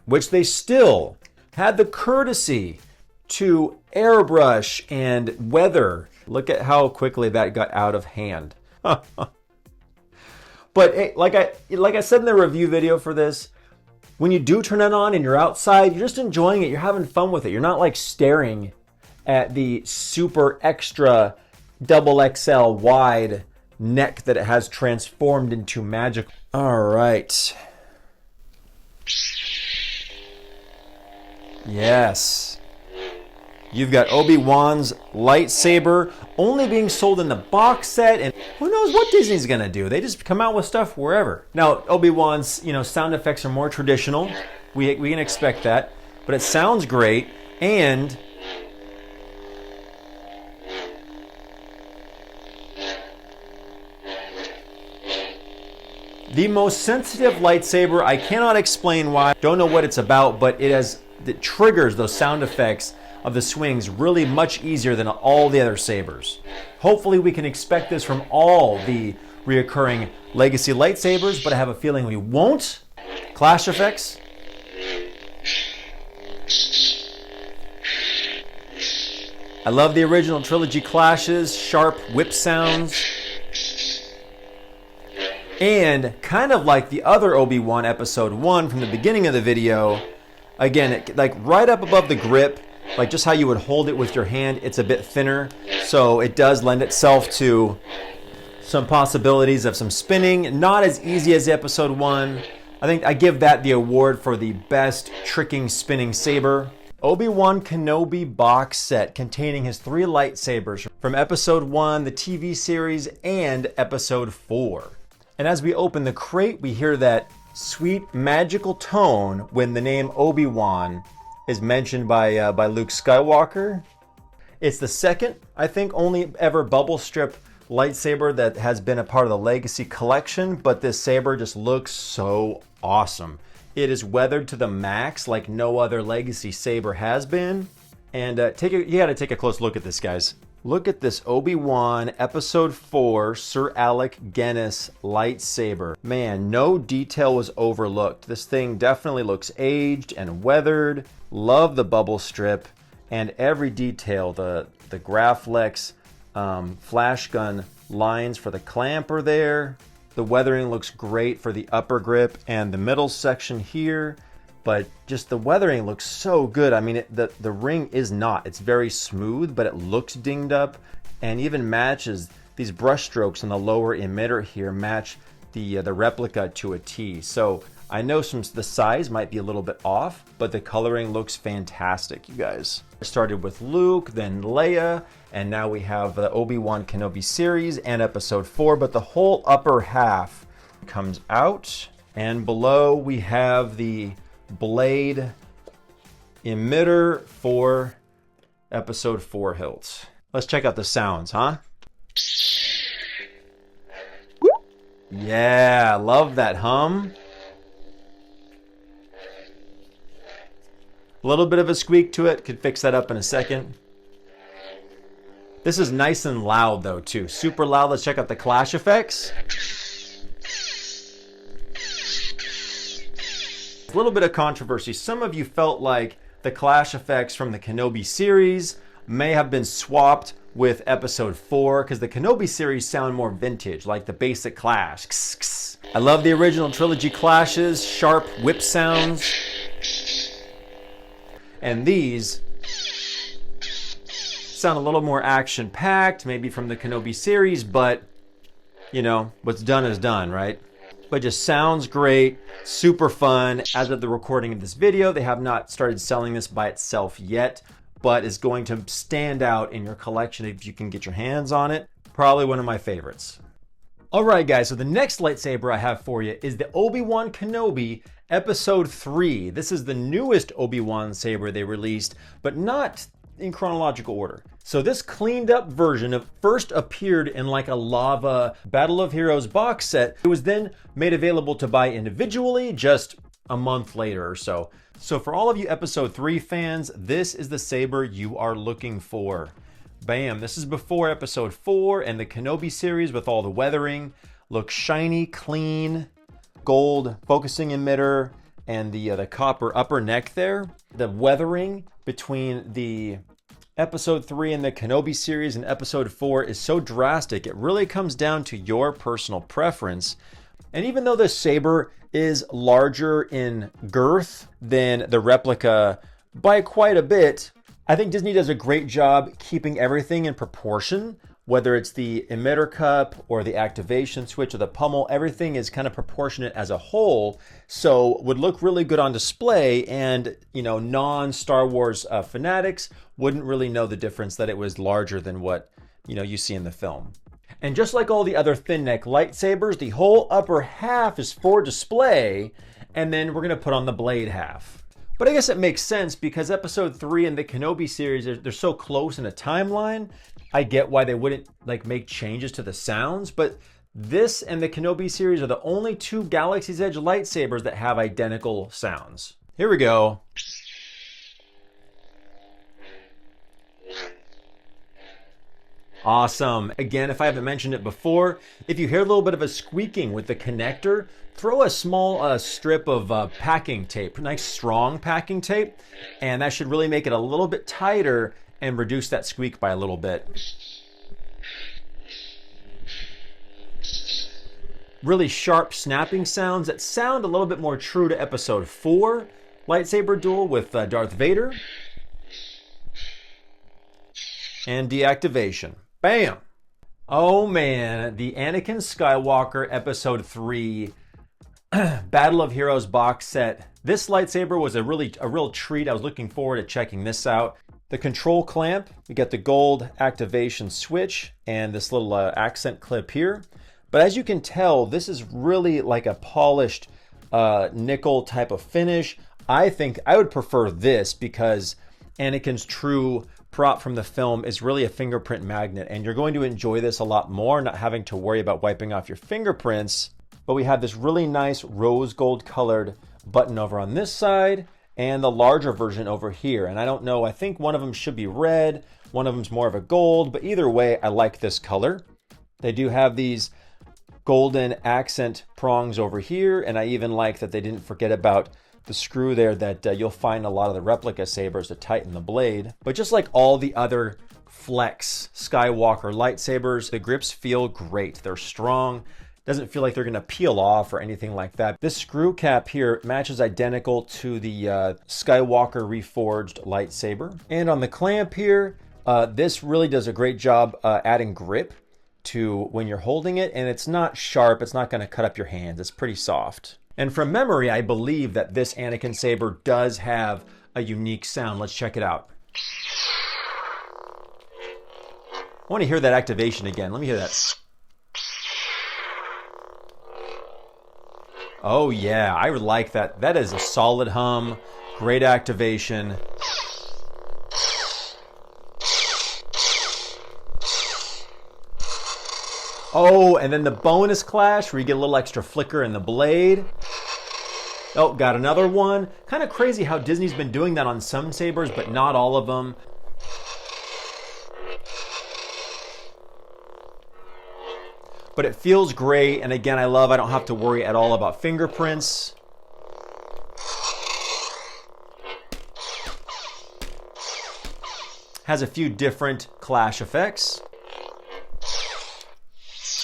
Which they still had the courtesy to airbrush and weather. Look at how quickly that got out of hand. But hey, like I said in the review video for this, when you do turn it on and you're outside, you're just enjoying it. You're having fun with it. You're not like staring at the super extra double XL wide neck that it has transformed into magic. All right. Yes. You've got Obi-Wan's lightsaber only being sold in the box set, and who knows what Disney's gonna do. They just come out with stuff wherever. Now, Obi-Wan's, sound effects are more traditional. We can expect that, but it sounds great, and the most sensitive lightsaber. I cannot explain why. Don't know what it's about, but it triggers those sound effects of the swings really much easier than all the other sabers. Hopefully we can expect this from all the reoccurring Legacy lightsabers, but I have a feeling we won't. Clash effects. I love the original trilogy clashes, sharp whip sounds. And kind of like the other Obi-Wan episode 1 from the beginning of the video, again, like right up above the grip, like just how you would hold it with your hand, it's a bit thinner. So it does lend itself to some possibilities of some spinning. Not as easy as episode 1. I think I give that the award for the best tricking spinning saber. Obi-Wan Kenobi box set containing his 3 lightsabers from episode 1, the TV series, and episode 4. And as we open the crate, we hear that sweet magical tone when the name Obi-Wan is mentioned by Luke Skywalker. It's the second, I think, only ever bubble strip lightsaber that has been a part of the Legacy collection, but this saber just looks so awesome. It is weathered to the max like no other Legacy saber has been. And you gotta take a close look at this, guys. Look at this Obi-Wan Episode 4 Sir Alec Guinness lightsaber. Man, no detail was overlooked. This thing definitely looks aged and weathered. Love the bubble strip and every detail. The Graflex flash gun lines for the clamp are there. The weathering looks great for the upper grip and the middle section here. But just the weathering looks so good. I mean, the ring is not. It's very smooth, but it looks dinged up and even matches these brush strokes in the lower emitter here match the replica to a T. So I know the size might be a little bit off, but the coloring looks fantastic, you guys. I started with Luke, then Leia, And now we have the Obi-Wan Kenobi series and episode 4, but the whole upper half comes out. And below we have the blade emitter for episode 4 hilts. Let's check out the sounds, huh? Yeah, love that hum. A little bit of a squeak to it. Could fix that up in a second. This is nice and loud though too. Super loud. Let's check out the clash effects. A little bit of controversy. Some of you felt like the clash effects from the Kenobi series may have been swapped with episode 4 because the Kenobi series sound more vintage, like the basic clash. I love the original trilogy clashes, sharp whip sounds. And these sound a little more action-packed, maybe from the Kenobi series, but, you know, what's done is done, right? But just sounds great, super fun. As of the recording of this video, they have not started selling this by itself yet, but is going to stand out in your collection if you can get your hands on it. Probably one of my favorites. All right, guys, so the next lightsaber I have for you is the Obi-Wan Kenobi Episode 3. This is the newest Obi-Wan saber they released, but not in chronological order. So this cleaned up version first appeared in like a lava Battle of Heroes box set. It was then made available to buy individually just a month later or so. So for all of you Episode 3 fans, this is the saber you are looking for. Bam, this is before Episode 4 and the Kenobi series with all the weathering. Looks shiny, clean, gold focusing emitter, and the copper upper neck there. The weathering between the Episode 3 and the Kenobi series and Episode 4 is so drastic, it really comes down to your personal preference. And even though the saber is larger in girth than the replica by quite a bit, I think Disney does a great job keeping everything in proportion. Whether it's the emitter cup or the activation switch or the pommel, everything is kind of proportionate as a whole. So would look really good on display, and you know, non-Star Wars fanatics wouldn't really know the difference that it was larger than what you see in the film. And just like all the other thin neck lightsabers, the whole upper half is for display, and then we're gonna put on the blade half. But I guess it makes sense because Episode 3 and the Kenobi series, they're so close in a timeline. I get why they wouldn't like make changes to the sounds, but this and the Kenobi series are the only two Galaxy's Edge lightsabers that have identical sounds. Here we go. Awesome. Again, if I haven't mentioned it before, if you hear a little bit of a squeaking with the connector, throw a small strip of packing tape, nice strong packing tape, and that should really make it a little bit tighter and reduce that squeak by a little bit. Really sharp snapping sounds that sound a little bit more true to Episode 4 lightsaber duel with Darth Vader. And deactivation. Bam! Oh man, the Anakin Skywalker Episode 3 Battle of Heroes box set. This lightsaber was a real treat. I was looking forward to checking this out. The control clamp, we got the gold activation switch and this little accent clip here. But as you can tell, this is really like a polished nickel type of finish. I think I would prefer this because Anakin's true prop from the film is really a fingerprint magnet, and you're going to enjoy this a lot more, not having to worry about wiping off your fingerprints. But we have this really nice rose gold colored button over on this side and the larger version over here. And I don't know, I think one of them should be red, one of them's more of a gold, but either way, I like this color. They do have these golden accent prongs over here, and I even like that they didn't forget about the screw there that you'll find a lot of the replica sabers to tighten the blade. But just like all the other Flex Skywalker lightsabers, the grips feel great. They're strong. Doesn't feel like they're gonna peel off or anything like that. This screw cap here matches identical to the Skywalker Reforged lightsaber. And on the clamp here, this really does a great job adding grip to when you're holding it, and it's not sharp. It's not gonna cut up your hands. It's pretty soft. And from memory, I believe that this Anakin saber does have a unique sound. Let's check it out. I want to hear that activation again. Let me hear that. Oh yeah, I would like that. That is a solid hum. Great activation. Oh, and then the bonus clash where you get a little extra flicker in the blade. Oh, got another one. Kind of crazy how Disney's been doing that on some sabers, but not all of them. But it feels great, and again, I don't have to worry at all about fingerprints. Has a few different clash effects.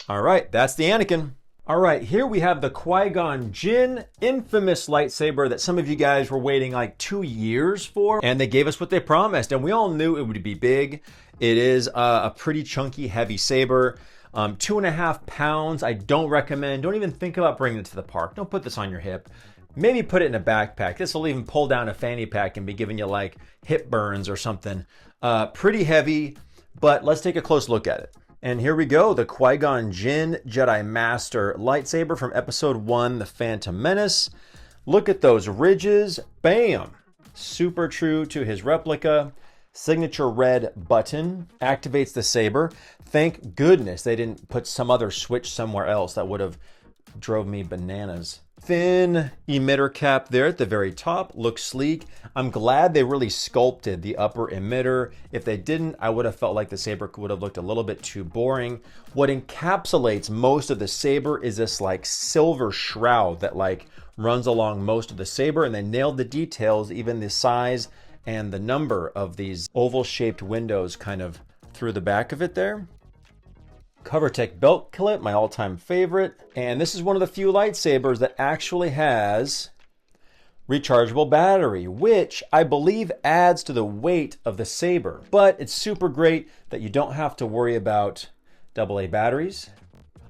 All right, that's the Anakin. All right, here we have the Qui-Gon Jinn, infamous lightsaber that some of you guys were waiting like 2 years for, and they gave us what they promised, and we all knew it would be big. It is a pretty chunky, heavy saber. 2.5 pounds. I don't even think about bringing it to the park. Don't put this on your hip. Maybe put it in a backpack. This will even pull down a fanny pack and be giving you like hip burns or something. Pretty heavy, but let's take a close look at it. And here we go, the Qui-Gon Jinn Jedi Master lightsaber from Episode 1, The Phantom Menace. Look at those ridges. Bam! Super true to his replica. Signature red button activates the saber. Thank goodness they didn't put some other switch somewhere else. That would have drove me bananas. Thin emitter cap there at the very top. Looks sleek. I'm glad they really sculpted the upper emitter. If they didn't, I would have felt like the saber would have looked a little bit too boring. What encapsulates most of the saber is this like silver shroud that like runs along most of the saber, and they nailed the details, even the size and the number of these oval-shaped windows kind of through the back of it there. CoverTech belt clip, my all-time favorite. And this is one of the few lightsabers that actually has rechargeable battery, which I believe adds to the weight of the saber. But it's super great that you don't have to worry about AA batteries.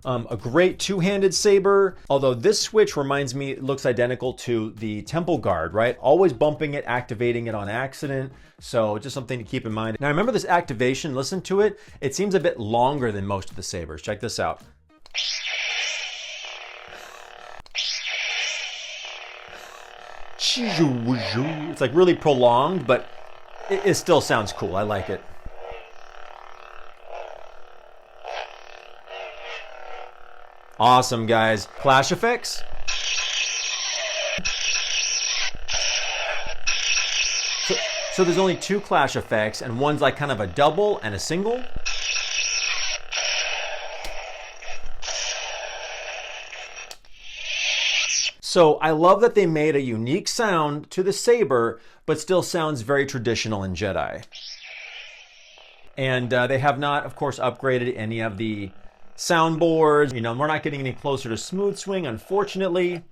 A great two-handed saber, although this switch reminds me, it looks identical to the Temple Guard, right? Always bumping it, activating it on accident. So just something to keep in mind. Now remember this activation, listen to it. It seems a bit longer than most of the sabers. Check this out. It's like really prolonged, but it still sounds cool. I like it. Awesome, guys. Clash effects. So there's only 2 clash effects, and one's like kind of a double and a single. So I love that they made a unique sound to the saber, but still sounds very traditional in Jedi. And they have not, of course, upgraded any of the soundboards. You know, we're not getting any closer to smooth swing, unfortunately.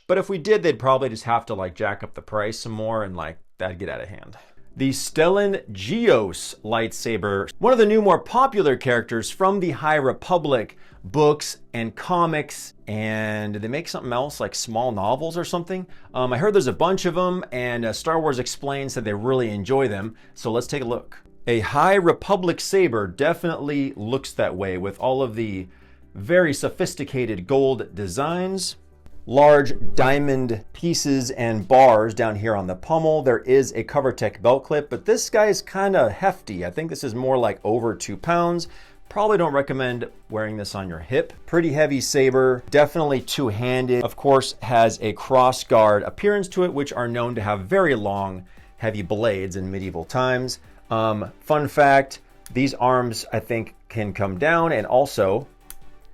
But if we did, they'd probably just have to like jack up the price some more, and like that'd get out of hand. The Stellan Gios lightsaber, one of the new, more popular characters from the High Republic books and comics. And did they make something else like small novels or something? I heard there's a bunch of them, and Star Wars Explained said they really enjoy them. So let's take a look. A High Republic saber definitely looks that way with all of the very sophisticated gold designs. Large diamond pieces and bars down here on the pommel. There is a CoverTech belt clip, but this guy is kind of hefty. I think this is more like over 2 pounds. Probably don't recommend wearing this on your hip. Pretty heavy saber, definitely two-handed. Of course, has a cross guard appearance to it, which are known to have very long, heavy blades in medieval times. Fun fact, these arms, I think, can come down and also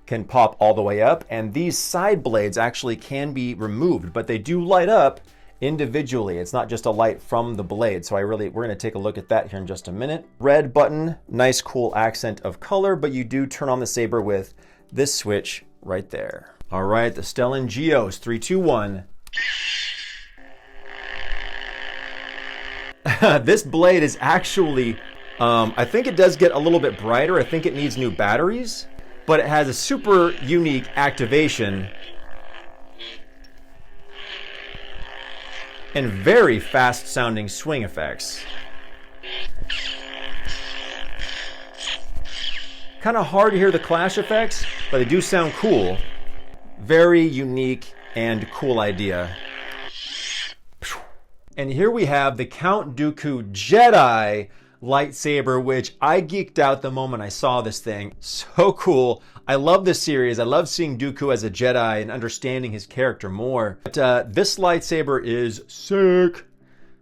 can pop all the way up. And these side blades actually can be removed, but they do light up individually. It's not just a light from the blade. So we're gonna take a look at that here in just a minute. Red button, nice cool accent of color, but you do turn on the saber with this switch right there. All right, the Stellan Gios, 3, 2, 1. This blade is actually, I think it does get a little bit brighter. I think it needs new batteries, but it has a super unique activation and very fast sounding swing effects. Kind of hard to hear the clash effects, but they do sound cool. Very unique and cool idea. And here we have the Count Dooku Jedi lightsaber, which I geeked out the moment I saw this thing. So cool. I love this series. I love seeing Dooku as a Jedi and understanding his character more. But this lightsaber is sick.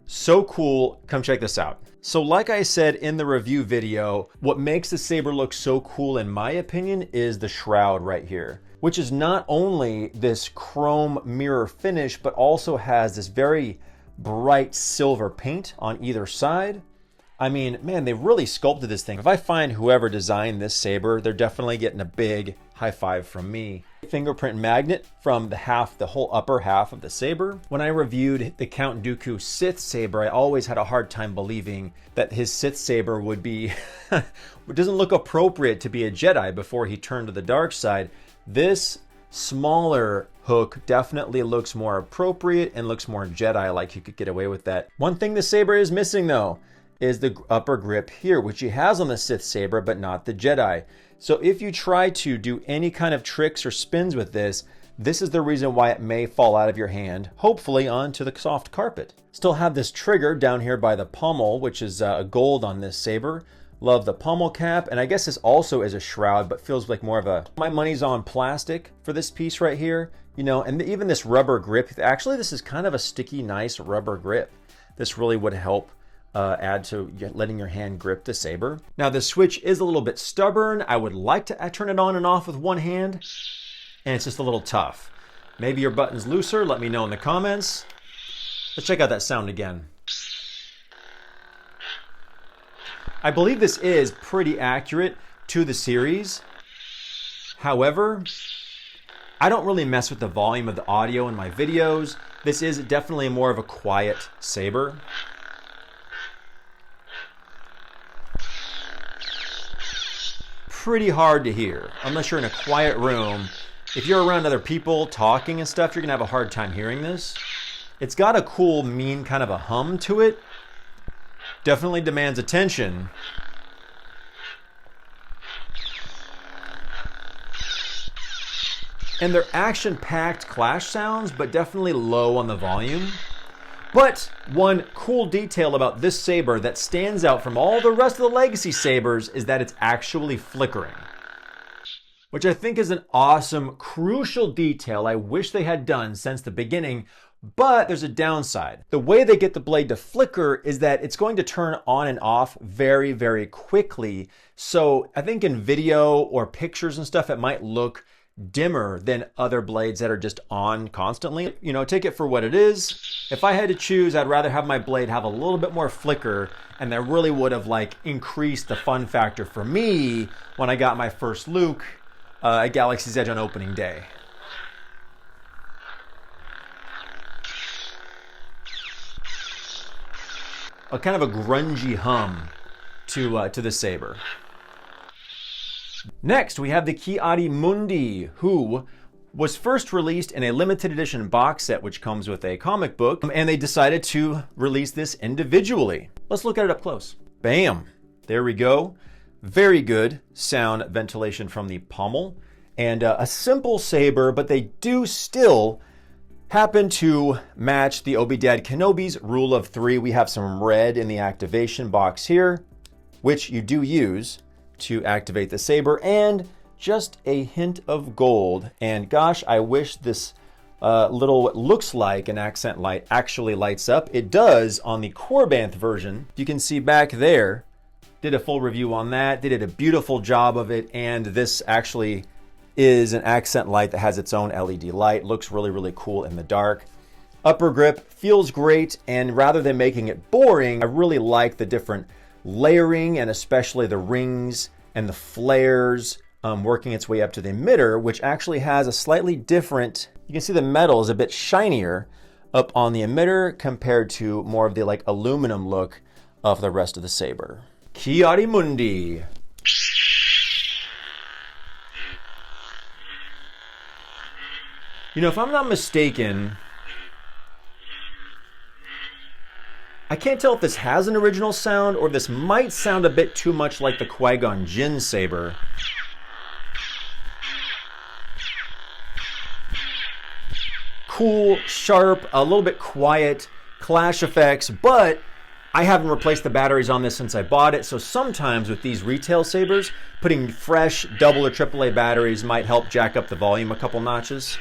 So cool. Come check this out. So like I said in the review video, what makes the saber look so cool in my opinion is the shroud right here, which is not only this chrome mirror finish, but also has this very bright silver paint on either side. I mean, man, they really sculpted this thing. If I find whoever designed this saber, they're definitely getting a big high five from me. Fingerprint magnet from the whole upper half of the saber. When I reviewed the Count Dooku Sith saber, I always had a hard time believing that his Sith saber would be, it doesn't look appropriate to be a Jedi before he turned to the dark side. This smaller hook definitely looks more appropriate and looks more Jedi-like. You could get away with that. One thing the saber is missing though is the upper grip here, which he has on the Sith saber, but not the Jedi. So if you try to do any kind of tricks or spins with this, this is the reason why it may fall out of your hand, hopefully onto the soft carpet. Still have this trigger down here by the pommel, which is gold on this saber. Love the pommel cap, and I guess this also is a shroud, but feels like more of a, my money's on plastic for this piece right here, you know, and even this rubber grip. Actually, this is kind of a sticky, nice rubber grip. This really would help add to letting your hand grip the saber. Now the switch is a little bit stubborn. I would like to turn it on and off with one hand, and it's just a little tough. Maybe your button's looser, let me know in the comments. Let's check out that sound again. I believe this is pretty accurate to the series. However, I don't really mess with the volume of the audio in my videos. This is definitely more of a quiet saber. Pretty hard to hear unless you're in a quiet room. If you're around other people talking and stuff, you're gonna have a hard time hearing this. It's got a cool, mean kind of a hum to it. Definitely demands attention. And they're action-packed clash sounds, but definitely low on the volume. But one cool detail about this saber that stands out from all the rest of the legacy sabers is that it's actually flickering, which I think is an awesome, crucial detail I wish they had done since the beginning. But there's a downside. The way they get the blade to flicker is that it's going to turn on and off very, very quickly. So I think in video or pictures and stuff, it might look dimmer than other blades that are just on constantly. You know, take it for what it is. If I had to choose, I'd rather have my blade have a little bit more flicker, and that really would have like increased the fun factor for me when I got my first Luke at Galaxy's Edge on opening day. A kind of a grungy hum to the saber. Next, we have the Ki-Adi-Mundi, who was first released in a limited edition box set, which comes with a comic book, and they decided to release this individually. Let's look at it up close. Bam! There we go. Very good sound ventilation from the pommel, and a simple saber, but they do still happen to match the Obi-Dad Kenobi's rule of 3. We have some red in the activation box here, which you do use to activate the saber, and just a hint of gold. And gosh, I wish this little, what looks like an accent light actually lights up. It does on the Korbanth version. You can see back there, did a full review on that. They did a beautiful job of it, and this actually is an accent light that has its own LED light. Looks really, really cool in the dark. Upper grip feels great, and rather than making it boring, I really like the different layering, and especially the rings and the flares working its way up to the emitter, which actually has a slightly different, you can see the metal is a bit shinier up on the emitter compared to more of the like aluminum look of the rest of the saber. Ki-Adi-Mundi. You know, if I'm not mistaken, I can't tell if this has an original sound or this might sound a bit too much like the Qui-Gon Jinn saber. Cool, sharp, a little bit quiet, clash effects, but I haven't replaced the batteries on this since I bought it, so sometimes with these retail sabers, putting fresh double or AAA batteries might help jack up the volume a couple notches.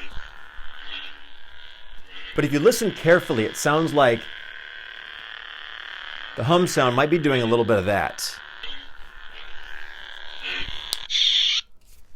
But if you listen carefully, it sounds like the hum sound might be doing a little bit of that.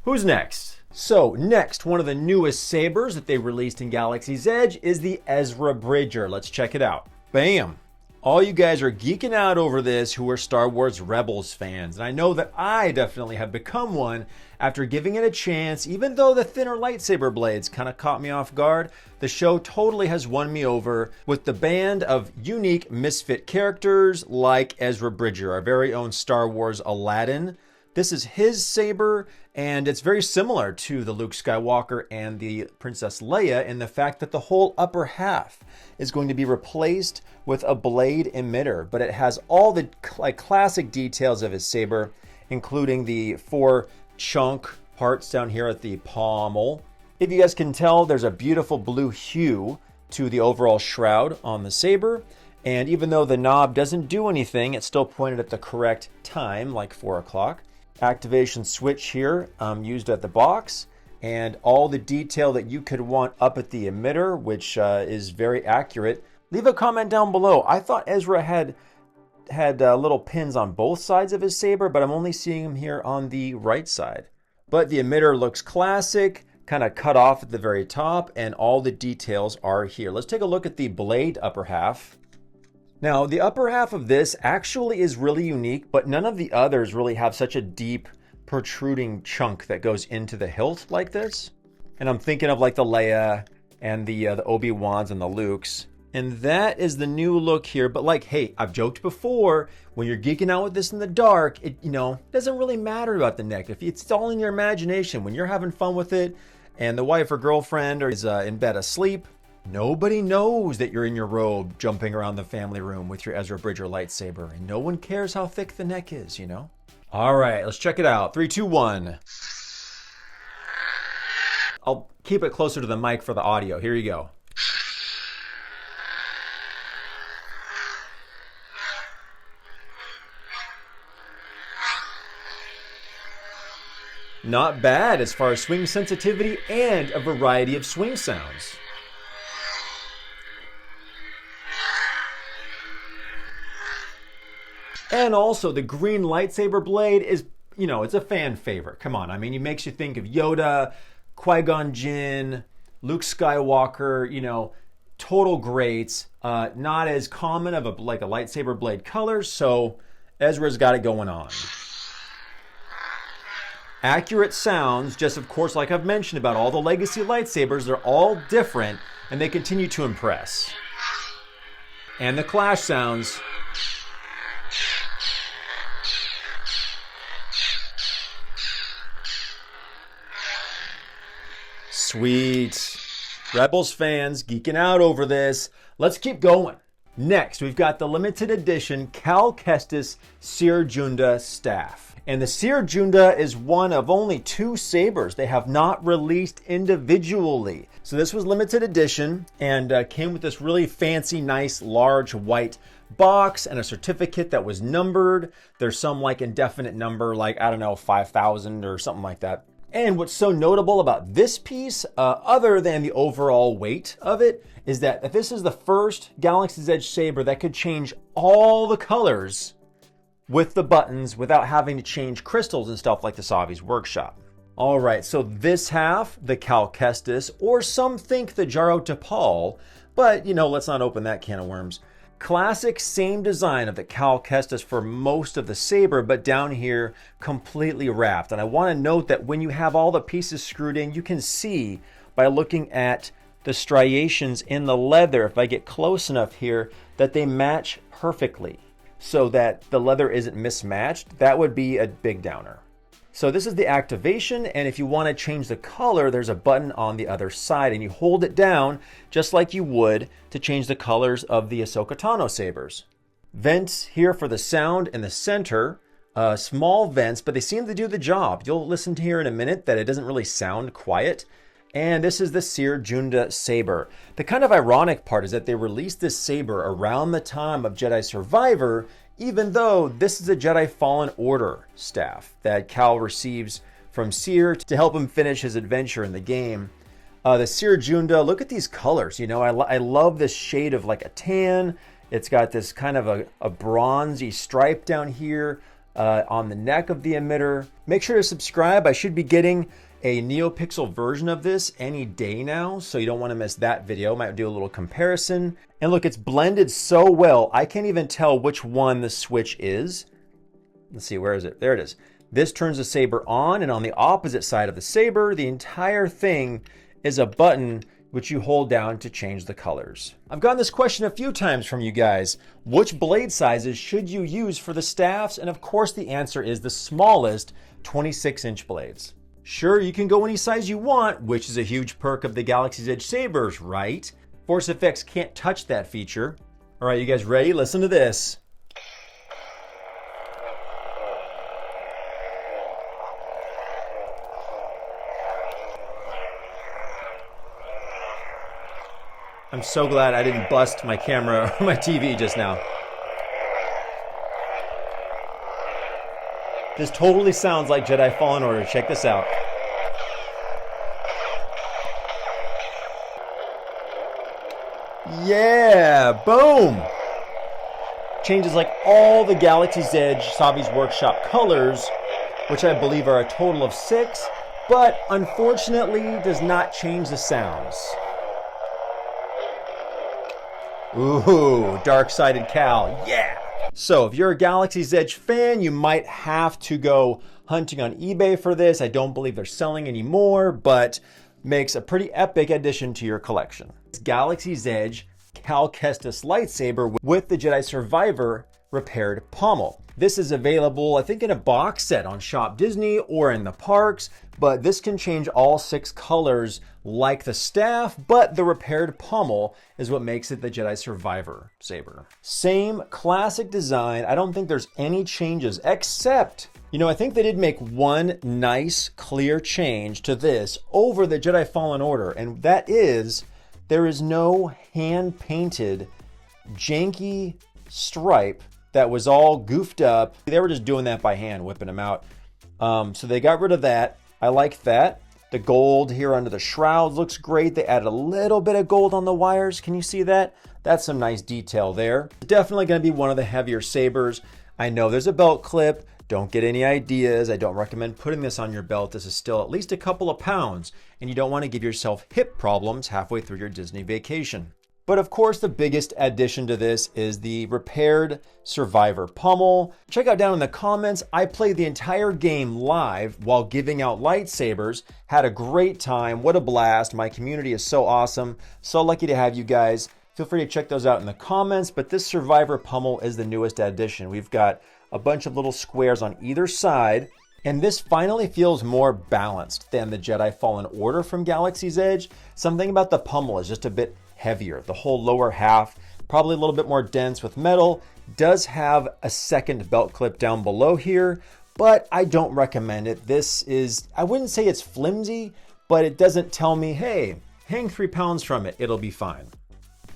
Who's next? So next, one of the newest sabers that they released in Galaxy's Edge is the Ezra Bridger. Let's check it out. Bam! All you guys are geeking out over this who are Star Wars Rebels fans. And I know that I definitely have become one after giving it a chance. Even though the thinner lightsaber blades kind of caught me off guard, the show totally has won me over with the band of unique misfit characters like Ezra Bridger, our very own Star Wars Aladdin. This is his saber, and it's very similar to the Luke Skywalker and the Princess Leia in the fact that the whole upper half is going to be replaced with a blade emitter, but it has all the classic details of his saber, including the 4 chunk parts down here at the pommel. If you guys can tell, there's a beautiful blue hue to the overall shroud on the saber, and even though the knob doesn't do anything, it's still pointed at the correct time, like 4 o'clock. Activation switch here used at the box, and all the detail that you could want up at the emitter, which is very accurate. Leave a comment down below. I thought Ezra had little pins on both sides of his saber, but I'm only seeing him here on the right side. But the emitter looks classic, kind of cut off at the very top, and all the details are here. Let's take a look at the blade upper half. Now, the upper half of this actually is really unique, but none of the others really have such a deep protruding chunk that goes into the hilt like this. And I'm thinking of like the Leia and the Obi-Wans and the Lukes. And that is the new look here. But like, hey, I've joked before, when you're geeking out with this in the dark, it doesn't really matter about the neck. If it's all in your imagination, when you're having fun with it and the wife or girlfriend is in bed asleep, nobody knows that you're in your robe jumping around the family room with your Ezra Bridger lightsaber, and no one cares how thick the neck is, you know? All right, let's check it out. 3, 2, 1. I'll keep it closer to the mic for the audio. Here you go. Not bad as far as swing sensitivity and a variety of swing sounds. And also, the green lightsaber blade is, it's a fan favorite. Come on, I mean, it makes you think of Yoda, Qui-Gon Jinn, Luke Skywalker, total greats. Not as common of a lightsaber blade color, so Ezra's got it going on. Accurate sounds, just of course, like I've mentioned about all the legacy lightsabers, they're all different, and they continue to impress. And the clash sounds. Sweet. Rebels fans geeking out over this. Let's keep going. Next, we've got the limited edition Cal Kestis Seer Junda staff. And the Seer Junda is one of only 2 sabers they have not released individually. So this was limited edition and came with this really fancy, nice, large white box and a certificate that was numbered. There's some indefinite number, 5,000 or something like that. And what's so notable about this piece, other than the overall weight of it, is that this is the first Galaxy's Edge saber that could change all the colors with the buttons without having to change crystals and stuff like the Savi's workshop. All right, so this half, the Cal Kestis, or some think the Jaro Tapal, but let's not open that can of worms. Classic same design of the Cal Kestis for most of the saber, but down here completely wrapped. And I want to note that when you have all the pieces screwed in, you can see by looking at the striations in the leather, if I get close enough here, that they match perfectly so that the leather isn't mismatched. That would be a big downer. So this is the activation, and if you want to change the color, there's a button on the other side, and you hold it down just like you would to change the colors of the Ahsoka Tano sabers. Vents here for the sound in the center. Small vents, but they seem to do the job. You'll listen to here in a minute that it doesn't really sound quiet. And this is the Junda saber. The kind of ironic part is that they released this saber around the time of Jedi Survivor, even though this is a Jedi Fallen Order staff that Cal receives from Seer to help him finish his adventure in the game. The Junda, look at these colors. You know, I love this shade of like a tan. It's got this kind of a bronzy stripe down here on the neck of the emitter. Make sure to subscribe. I should be getting a NeoPixel version of this any day now, so you don't want to miss that video. Might do a little comparison. And look, it's blended so well, I can't even tell which one the switch is. Let's see, where is it? There it is. This turns the saber on, and on the opposite side of the saber, the entire thing is a button which you hold down to change the colors. I've gotten this question a few times from you guys. Which blade sizes should you use for the staffs? And of course the answer is the smallest 26-inch blades. Sure, you can go any size you want, which is a huge perk of the Galaxy's Edge Sabers, right? Force Effects can't touch that feature. All right, you guys ready? Listen to this. I'm so glad I didn't bust my camera or my TV just now. This totally sounds like Jedi Fallen Order. Check this out. Yeah, boom. Changes like all the Galaxy's Edge Savi's Workshop colors, which I believe are a total of 6, but unfortunately does not change the sounds. Ooh, dark-sided Cal, yeah! So if you're a Galaxy's Edge fan, you might have to go hunting on eBay for this. I don't believe they're selling anymore, but makes a pretty epic addition to your collection. It's Galaxy's Edge Cal Kestis lightsaber with the Jedi Survivor repaired pommel. This is available, I think, in a box set on Shop Disney or in the parks, but this can change all 6 colors like the staff, but the repaired pommel is what makes it the Jedi Survivor saber. Same classic design. I don't think there's any changes except, you know, I think they did make one nice clear change to this over the Jedi Fallen Order, and that is there is no hand-painted janky stripe that was all goofed up. They were just doing that by hand, whipping them out. So they got rid of that. I like that. The gold here under the shrouds looks great. They added a little bit of gold on the wires. Can you see that? That's some nice detail there. Definitely going to be one of the heavier sabers. I know there's a belt clip. Don't get any ideas. I don't recommend putting this on your belt. This is still at least a couple of pounds, and you don't want to give yourself hip problems halfway through your Disney vacation. But of course, the biggest addition to this is the repaired Survivor pommel. Check out down in the comments. I played the entire game live while giving out lightsabers. Had a great time. What a blast. My community is so awesome. So lucky to have you guys. Feel free to check those out in the comments. But this Survivor pommel is the newest addition. We've got a bunch of little squares on either side. And this finally feels more balanced than the Jedi Fallen Order from Galaxy's Edge. Something about the pommel is just a bit heavier. The whole lower half, probably a little bit more dense with metal, does have a second belt clip down below here, but I don't recommend it. This is, I wouldn't say it's flimsy, but it doesn't tell me, hey, hang 3 pounds from it, it'll be fine.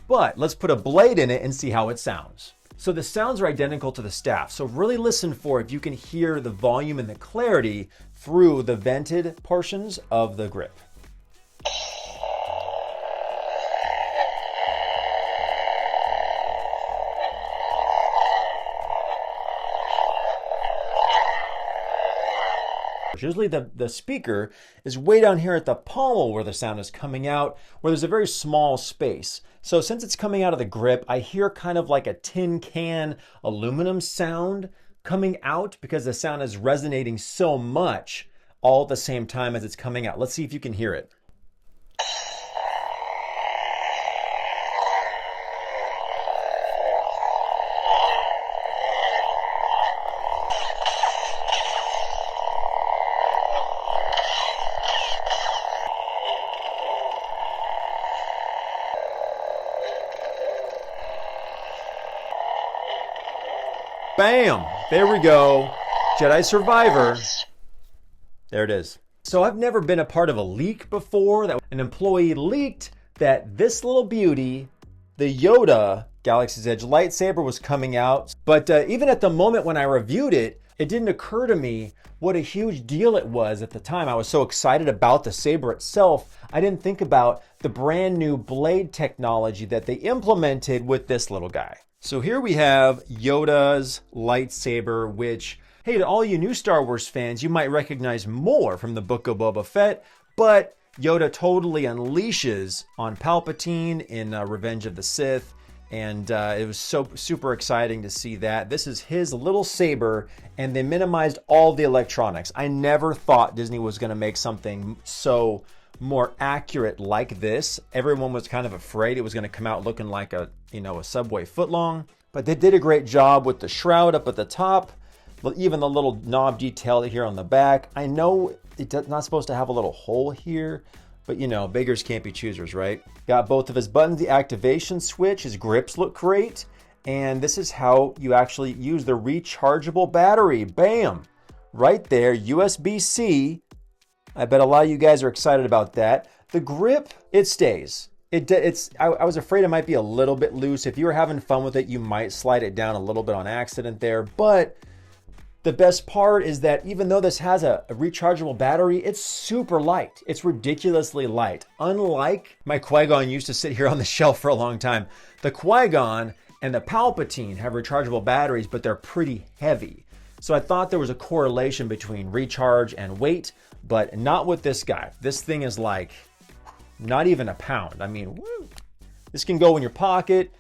But let's put a blade in it and see how it sounds. So the sounds are identical to the staff, so really listen for if you can hear the volume and the clarity through the vented portions of the grip. Usually the speaker is way down here at the pommel where the sound is coming out, where there's a very small space. So since it's coming out of the grip, I hear kind of like a tin can aluminum sound coming out because the sound is resonating so much all at the same time as it's coming out. Let's see if you can hear it. Bam! There we go. Jedi Survivor. There it is. So I've never been a part of a leak before. That an employee leaked that this little beauty, the Yoda Galaxy's Edge lightsaber, was coming out. But even at the moment when I reviewed it, it didn't occur to me what a huge deal it was at the time. I was so excited about the saber itself, I didn't think about the brand new blade technology that they implemented with this little guy. So here we have Yoda's lightsaber, which, hey, to all you new Star Wars fans, you might recognize more from the Book of Boba Fett, but Yoda totally unleashes on Palpatine in Revenge of the Sith. And it was so super exciting to see that. This is his little saber, and they minimized all the electronics. I never thought Disney was going to make something so more accurate like this. Everyone was kind of afraid it was going to come out looking like a Subway footlong. But they did a great job with the shroud up at the top, even the little knob detail here on the back. I know it's not supposed to have a little hole here, but beggars can't be choosers, right? Got both of his buttons, the activation switch, his grips look great. And this is how you actually use the rechargeable battery. Bam! Right there, USB-C. I bet a lot of you guys are excited about that. The grip, it stays. I was afraid it might be a little bit loose. If you were having fun with it, you might slide it down a little bit on accident there. But the best part is that even though this has a rechargeable battery, it's super light. It's ridiculously light. Unlike my Qui-Gon used to sit here on the shelf for a long time. The Qui-Gon and the Palpatine have rechargeable batteries, but they're pretty heavy. So I thought there was a correlation between recharge and weight, but not with this guy. This thing is like not even a pound. I mean, woo. This can go in your pocket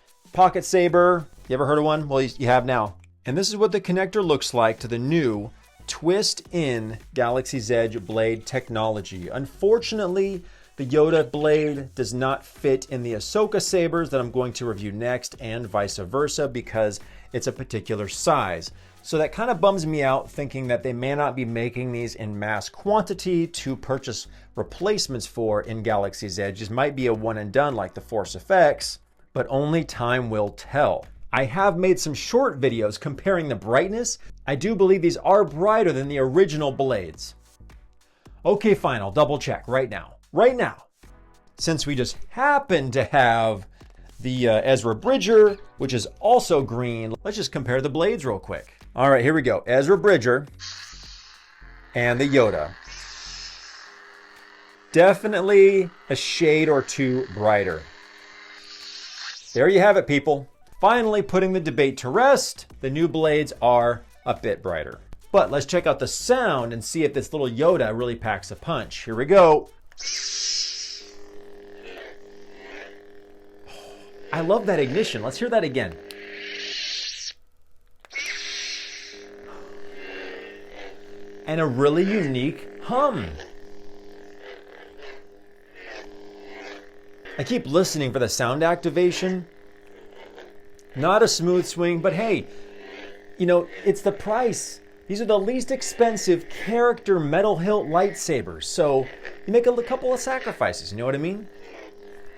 saber. You ever heard of one? Well, you have now. And this is what the connector looks like to the new twist-in Galaxy's Edge blade technology. Unfortunately, the Yoda blade does not fit in the Ahsoka sabers that I'm going to review next, and vice versa, because it's a particular size. So that kind of bums me out, thinking that they may not be making these in mass quantity to purchase replacements for in Galaxy's Edge. This might be a one and done like the Force Effects, but only time will tell. I have made some short videos comparing the brightness. I do believe these are brighter than the original blades. Okay, fine, I'll double check right now. Right now, since we just happen to have the Ezra Bridger, which is also green, let's just compare the blades real quick. All right, here we go. Ezra Bridger and the Yoda. Definitely a shade or two brighter. There you have it, people. Finally putting the debate to rest, the new blades are a bit brighter. But let's check out the sound and see if this little Yoda really packs a punch. Here we go. I love that ignition. Let's hear that again. And a really unique hum. I keep listening for the sound activation. Not a smooth swing, but hey, it's the price. These are the least expensive character metal hilt lightsabers. So you make a couple of sacrifices, you know what I mean?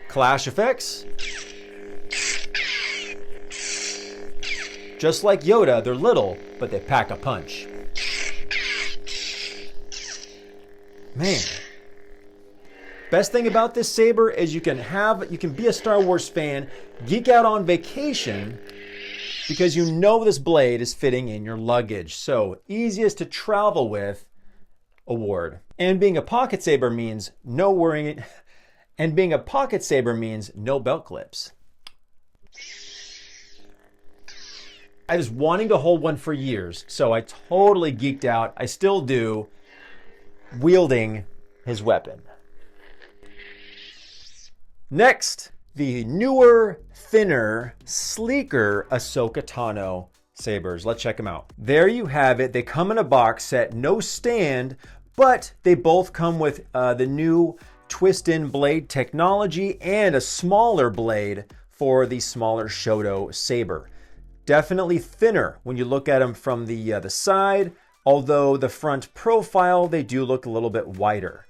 Clash effects. Just like Yoda, they're little, but they pack a punch. Man. Best thing about this saber is you can be a Star Wars fan, geek out on vacation, because you know this blade is fitting in your luggage. So easiest to travel with award. And being a pocket saber means no worrying. And being a pocket saber means no belt clips. I was wanting to hold one for years, so I totally geeked out. I still do, wielding his weapon. Next, the newer, thinner, sleeker Ahsoka Tano sabers. Let's check them out. There you have it. They come in a box set, no stand, but they both come with the new twist-in blade technology and a smaller blade for the smaller Shoto saber. Definitely thinner when you look at them from the side, although the front profile, they do look a little bit wider.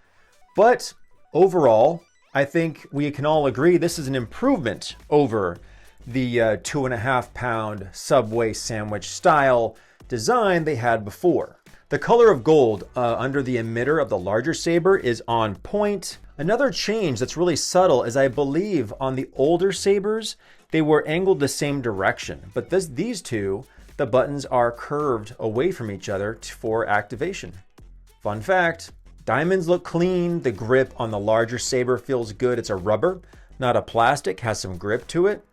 But overall, I think we can all agree this is an improvement over the 2.5-pound Subway sandwich style design they had before. The color of gold under the emitter of the larger saber is on point. Another change that's really subtle is I believe on the older sabers, they were angled the same direction. But these two, the buttons are curved away from each other for activation. Fun fact, diamonds look clean. The grip on the larger saber feels good. It's a rubber, not a plastic, has some grip to it.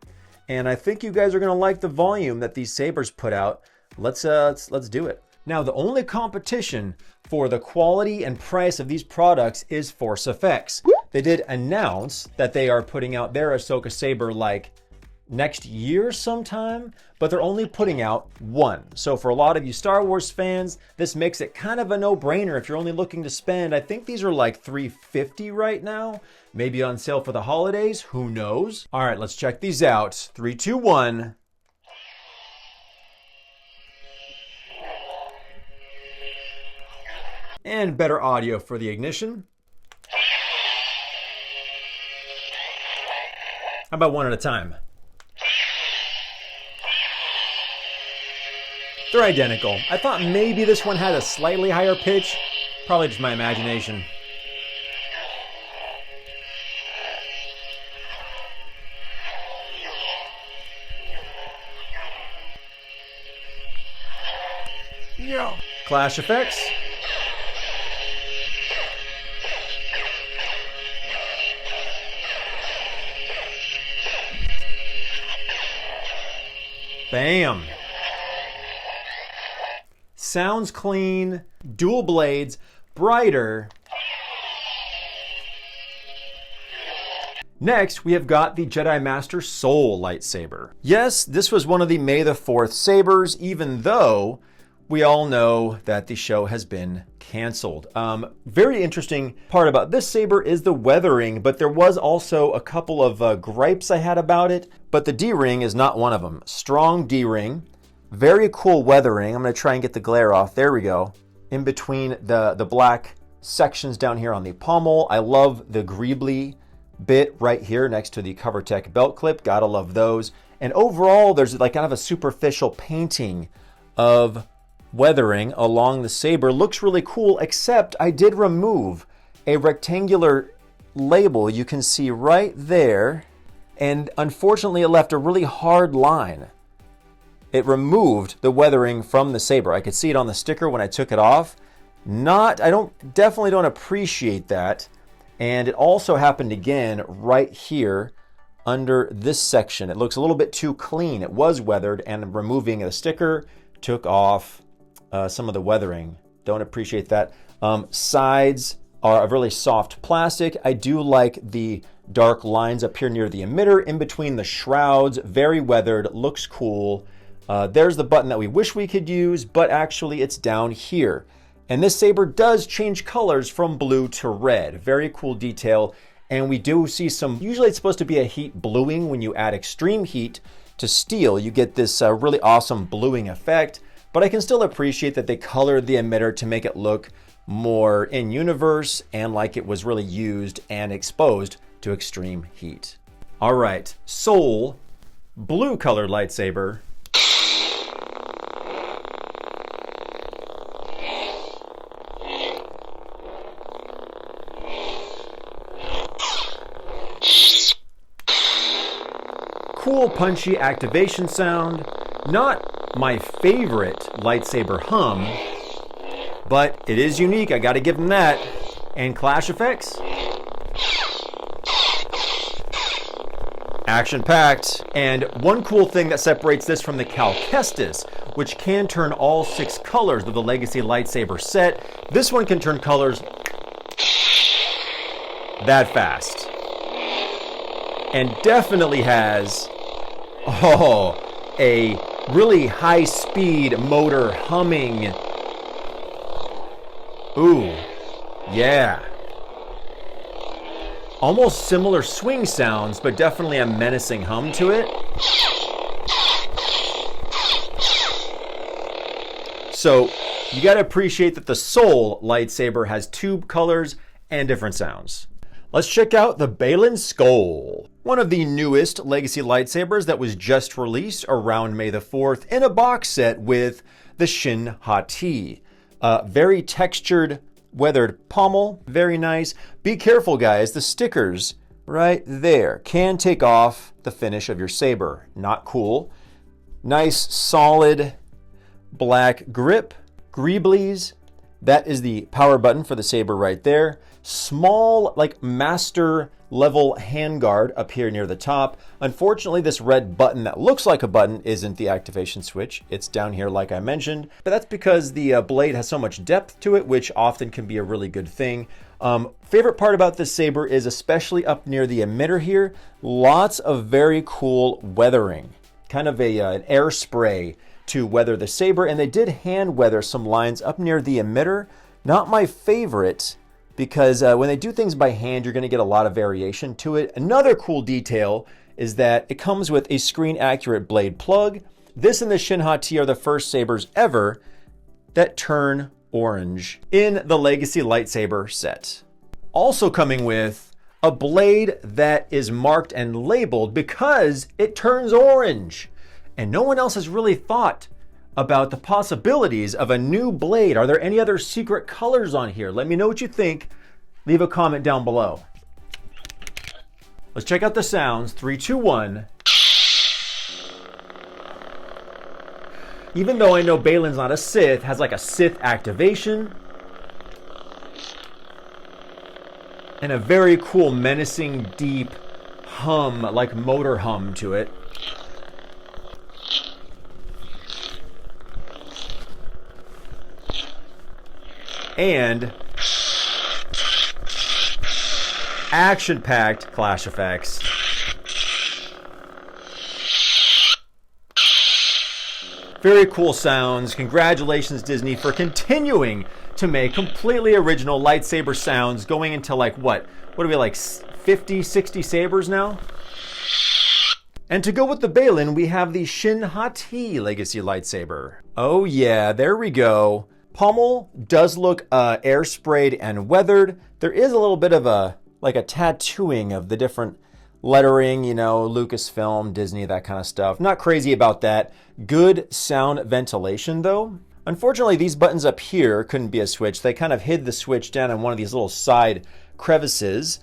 And I think you guys are gonna like the volume that these sabers put out. Let's do it. Now, the only competition for the quality and price of these products is Force FX. They did announce that they are putting out their Ahsoka saber like next year sometime, but they're only putting out one. So for a lot of you Star Wars fans, this makes it kind of a no-brainer if you're only looking to spend. I think these are like $350 right now, maybe on sale for the holidays, who knows? All right, let's check these out. 3, 2, 1. And better audio for the ignition. How about one at a time? They're identical. I thought maybe this one had a slightly higher pitch. Probably just my imagination. Yeah. Clash effects. Bam. Sounds clean, dual blades, brighter. Next, we have got the Jedi Master Soul lightsaber. Yes, this was one of the May the 4th sabers, even though we all know that the show has been canceled. Very interesting part about this saber is the weathering, but there was also a couple of gripes I had about it, but the D-ring is not one of them. Strong D-ring, very cool weathering. I'm gonna try and get the glare off. There we go. In between the black sections down here on the pommel. I love the greebly bit right here next to the CoverTech belt clip. Gotta love those. And overall, there's like kind of a superficial painting of weathering along the saber. Looks really cool, except I did remove a rectangular label you can see right there, and unfortunately it left a really hard line. It removed the weathering from the saber. I could see it on the sticker when I took it off. Definitely don't appreciate that. And it also happened again right here under this section. It looks a little bit too clean. It was weathered, and removing the sticker took off some of the weathering. Don't appreciate that. Sides are a really soft plastic. I do like the dark lines up here near the emitter, in between the shrouds. Very weathered, looks cool. There's the button that we wish we could use, but actually it's down here. And this saber does change colors from blue to red. Very cool detail. And we do see some, usually it's supposed to be a heat bluing. When you add extreme heat to steel, you get this really awesome bluing effect. But I can still appreciate that they colored the emitter to make it look more in universe and like it was really used and exposed to extreme heat. All right, Soul, blue colored lightsaber. Cool, punchy activation sound. Not my favorite lightsaber hum, but it is unique. I gotta give them that. And clash effects. Action-packed. And one cool thing that separates this from the Cal Kestis, which can turn all 6 colors of the Legacy lightsaber set, this one can turn colors that fast. And definitely has, a really high-speed motor humming. Ooh, yeah. Almost similar swing sounds, but definitely a menacing hum to it. So you gotta appreciate that the Soul lightsaber has 2 colors and different sounds. Let's check out the Balin Skull, one of the newest Legacy lightsabers that was just released around May the 4th in a box set with the Shin Hati. Very textured, weathered pommel, very nice. Be careful, guys, the stickers right there can take off the finish of your saber. Not cool. Nice, solid black grip, greeblies. That is the power button for the saber right there. Small, like master level handguard up here near the top. Unfortunately, this red button that looks like a button isn't the activation switch. It's down here like I mentioned, but that's because the blade has so much depth to it, which often can be a really good thing. Favorite part about this saber is especially up near the emitter here, lots of very cool weathering, kind of an air spray to weather the saber, and they did hand weather some lines up near the emitter. Not my favorite, because when they do things by hand, you're going to get a lot of variation to it. Another cool detail is that it comes with a screen accurate blade plug. This and the Shin Hati are the first sabers ever that turn orange in the Legacy lightsaber set. Also coming with a blade that is marked and labeled because it turns orange. And no one else has really thought about the possibilities of a new blade. Are there any other secret colors on here? Let me know what you think. Leave a comment down below. Let's check out the sounds. 3, 2, 1. Even though I know Balin's not a Sith, has like a Sith activation. And a very cool, menacing, deep hum, like motor hum to it. And action-packed clash effects. Very cool sounds. Congratulations, Disney, for continuing to make completely original lightsaber sounds, going into like what are we, like 50, 60 sabers now? And to go with the Balin, we have the Shin Hati Legacy lightsaber. Oh yeah, there we go. Pommel does look air sprayed and weathered. There is a little bit of a tattooing of the different lettering, you know, Lucasfilm, Disney, that kind of stuff. Not crazy about that. Good sound ventilation though. Unfortunately, these buttons up here couldn't be a switch. They kind of hid the switch down in one of these little side crevices.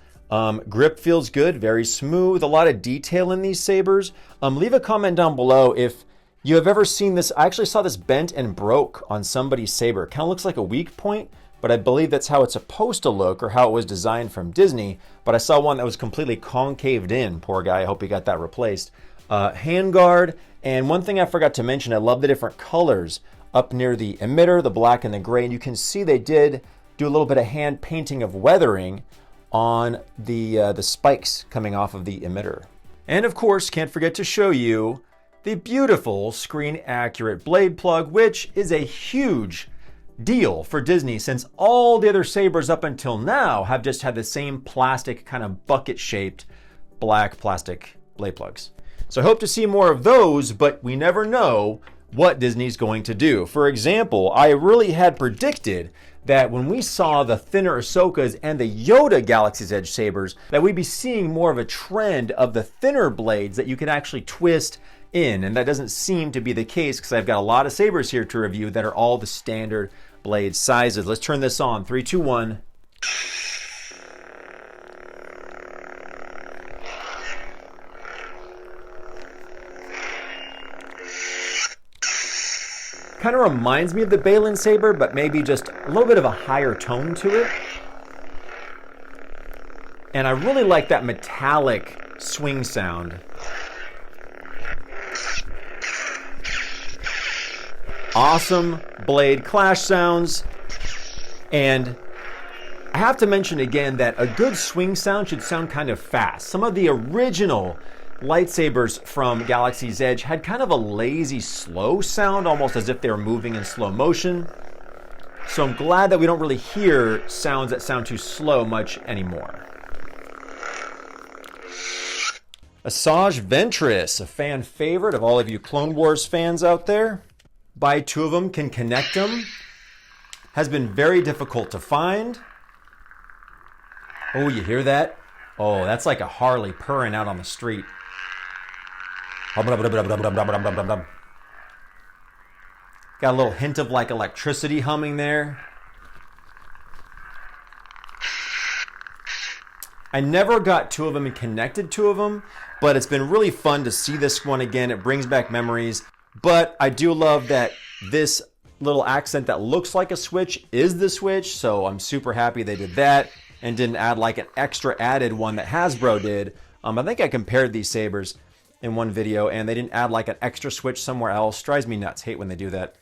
Grip feels good, very smooth, a lot of detail in these sabers. Leave a comment down below if you have ever seen this. I actually saw this bent and broke on somebody's saber. Kind of looks like a weak point, but I believe that's how it's supposed to look or how it was designed from Disney. But I saw one that was completely concaved in. Poor guy, I hope he got that replaced. Handguard, and one thing I forgot to mention, I love the different colors up near the emitter, the black and the gray, and you can see they did do a little bit of hand painting of weathering on the spikes coming off of the emitter. And of course, can't forget to show you the beautiful screen accurate blade plug, which is a huge deal for Disney since all the other sabers up until now have just had the same plastic kind of bucket shaped black plastic blade plugs. So I hope to see more of those, but we never know what Disney's going to do. For example, I really had predicted that when we saw the thinner Ahsokas and the Yoda Galaxy's Edge sabers, that we'd be seeing more of a trend of the thinner blades that you can actually twist in, and that doesn't seem to be the case because I've got a lot of sabers here to review that are all the standard blade sizes. Let's turn this on. 3, 2, 1. Kind of reminds me of the Balin saber, but maybe just a little bit of a higher tone to it. And I really like that metallic swing sound. Awesome blade clash sounds. And I have to mention again that a good swing sound should sound kind of fast. Some of the original lightsabers from Galaxy's Edge had kind of a lazy, slow sound, almost as if they were moving in slow motion. So I'm glad that we don't really hear sounds that sound too slow much anymore. Asajj Ventress, a fan favorite of all of you Clone Wars fans out there. Buy 2 of them, can connect them. Has been very difficult to find. Oh, you hear that? Oh, that's like a Harley purring out on the street. Got a little hint of like electricity humming there. I never got two of them and connected two of them, but it's been really fun to see this one again. It brings back memories, but I do love that this little accent that looks like a switch is the switch, so I'm super happy they did that and didn't add like an extra added one that Hasbro did. I think I compared these sabers in one video and they didn't add like an extra switch somewhere else. Drives me nuts. Hate when they do that.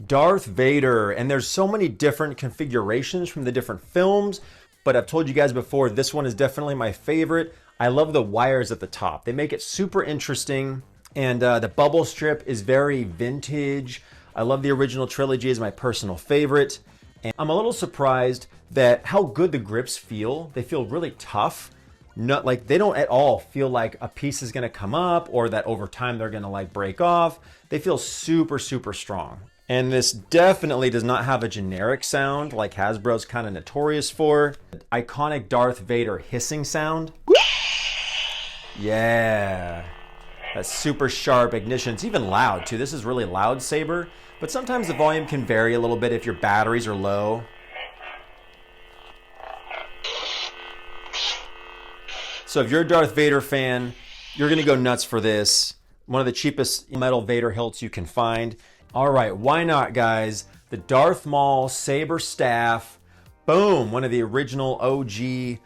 Darth Vader, and there's so many different configurations from the different films, but I've told you guys before, this one is definitely my favorite. I love the wires at the top. They make it super interesting, and the bubble strip is very vintage. I love the original trilogy, is my personal favorite. And I'm a little surprised that how good the grips feel. They feel really tough. Not like they don't at all feel like a piece is gonna come up or that over time they're gonna like break off. They feel super, super strong. And this definitely does not have a generic sound like Hasbro's kind of notorious for. Iconic Darth Vader hissing sound. Yeah. That super sharp ignition. It's even loud too. This is really loud saber, but sometimes the volume can vary a little bit if your batteries are low. So if you're a Darth Vader fan, you're gonna go nuts for this. One of the cheapest metal Vader hilts you can find. All right, why not, guys? The Darth Maul Saber Staff. Boom, one of the original OG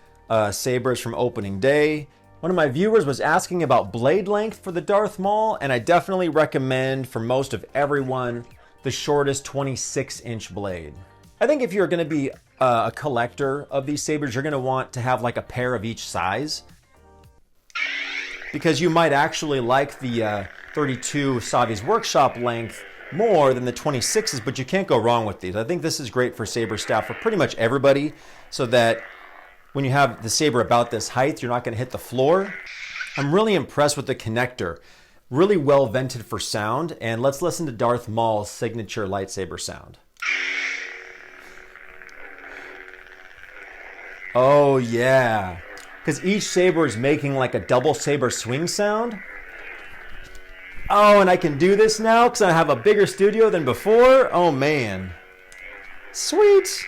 sabers from opening day. One of my viewers was asking about blade length for the Darth Maul, and I definitely recommend for most of everyone the shortest 26-inch blade. I think if you're gonna be a collector of these sabers, you're gonna want to have like a pair of each size, because you might actually like the 32 Savi's Workshop length more than the 26s, but you can't go wrong with these. I think this is great for saber staff for pretty much everybody, so that when you have the saber about this height, you're not going to hit the floor. I'm really impressed with the connector. Really well vented for sound, and let's listen to Darth Maul's signature lightsaber sound. Oh yeah, because each saber is making like a double saber swing sound. Oh, and I can do this now because I have a bigger studio than before. Oh man, sweet.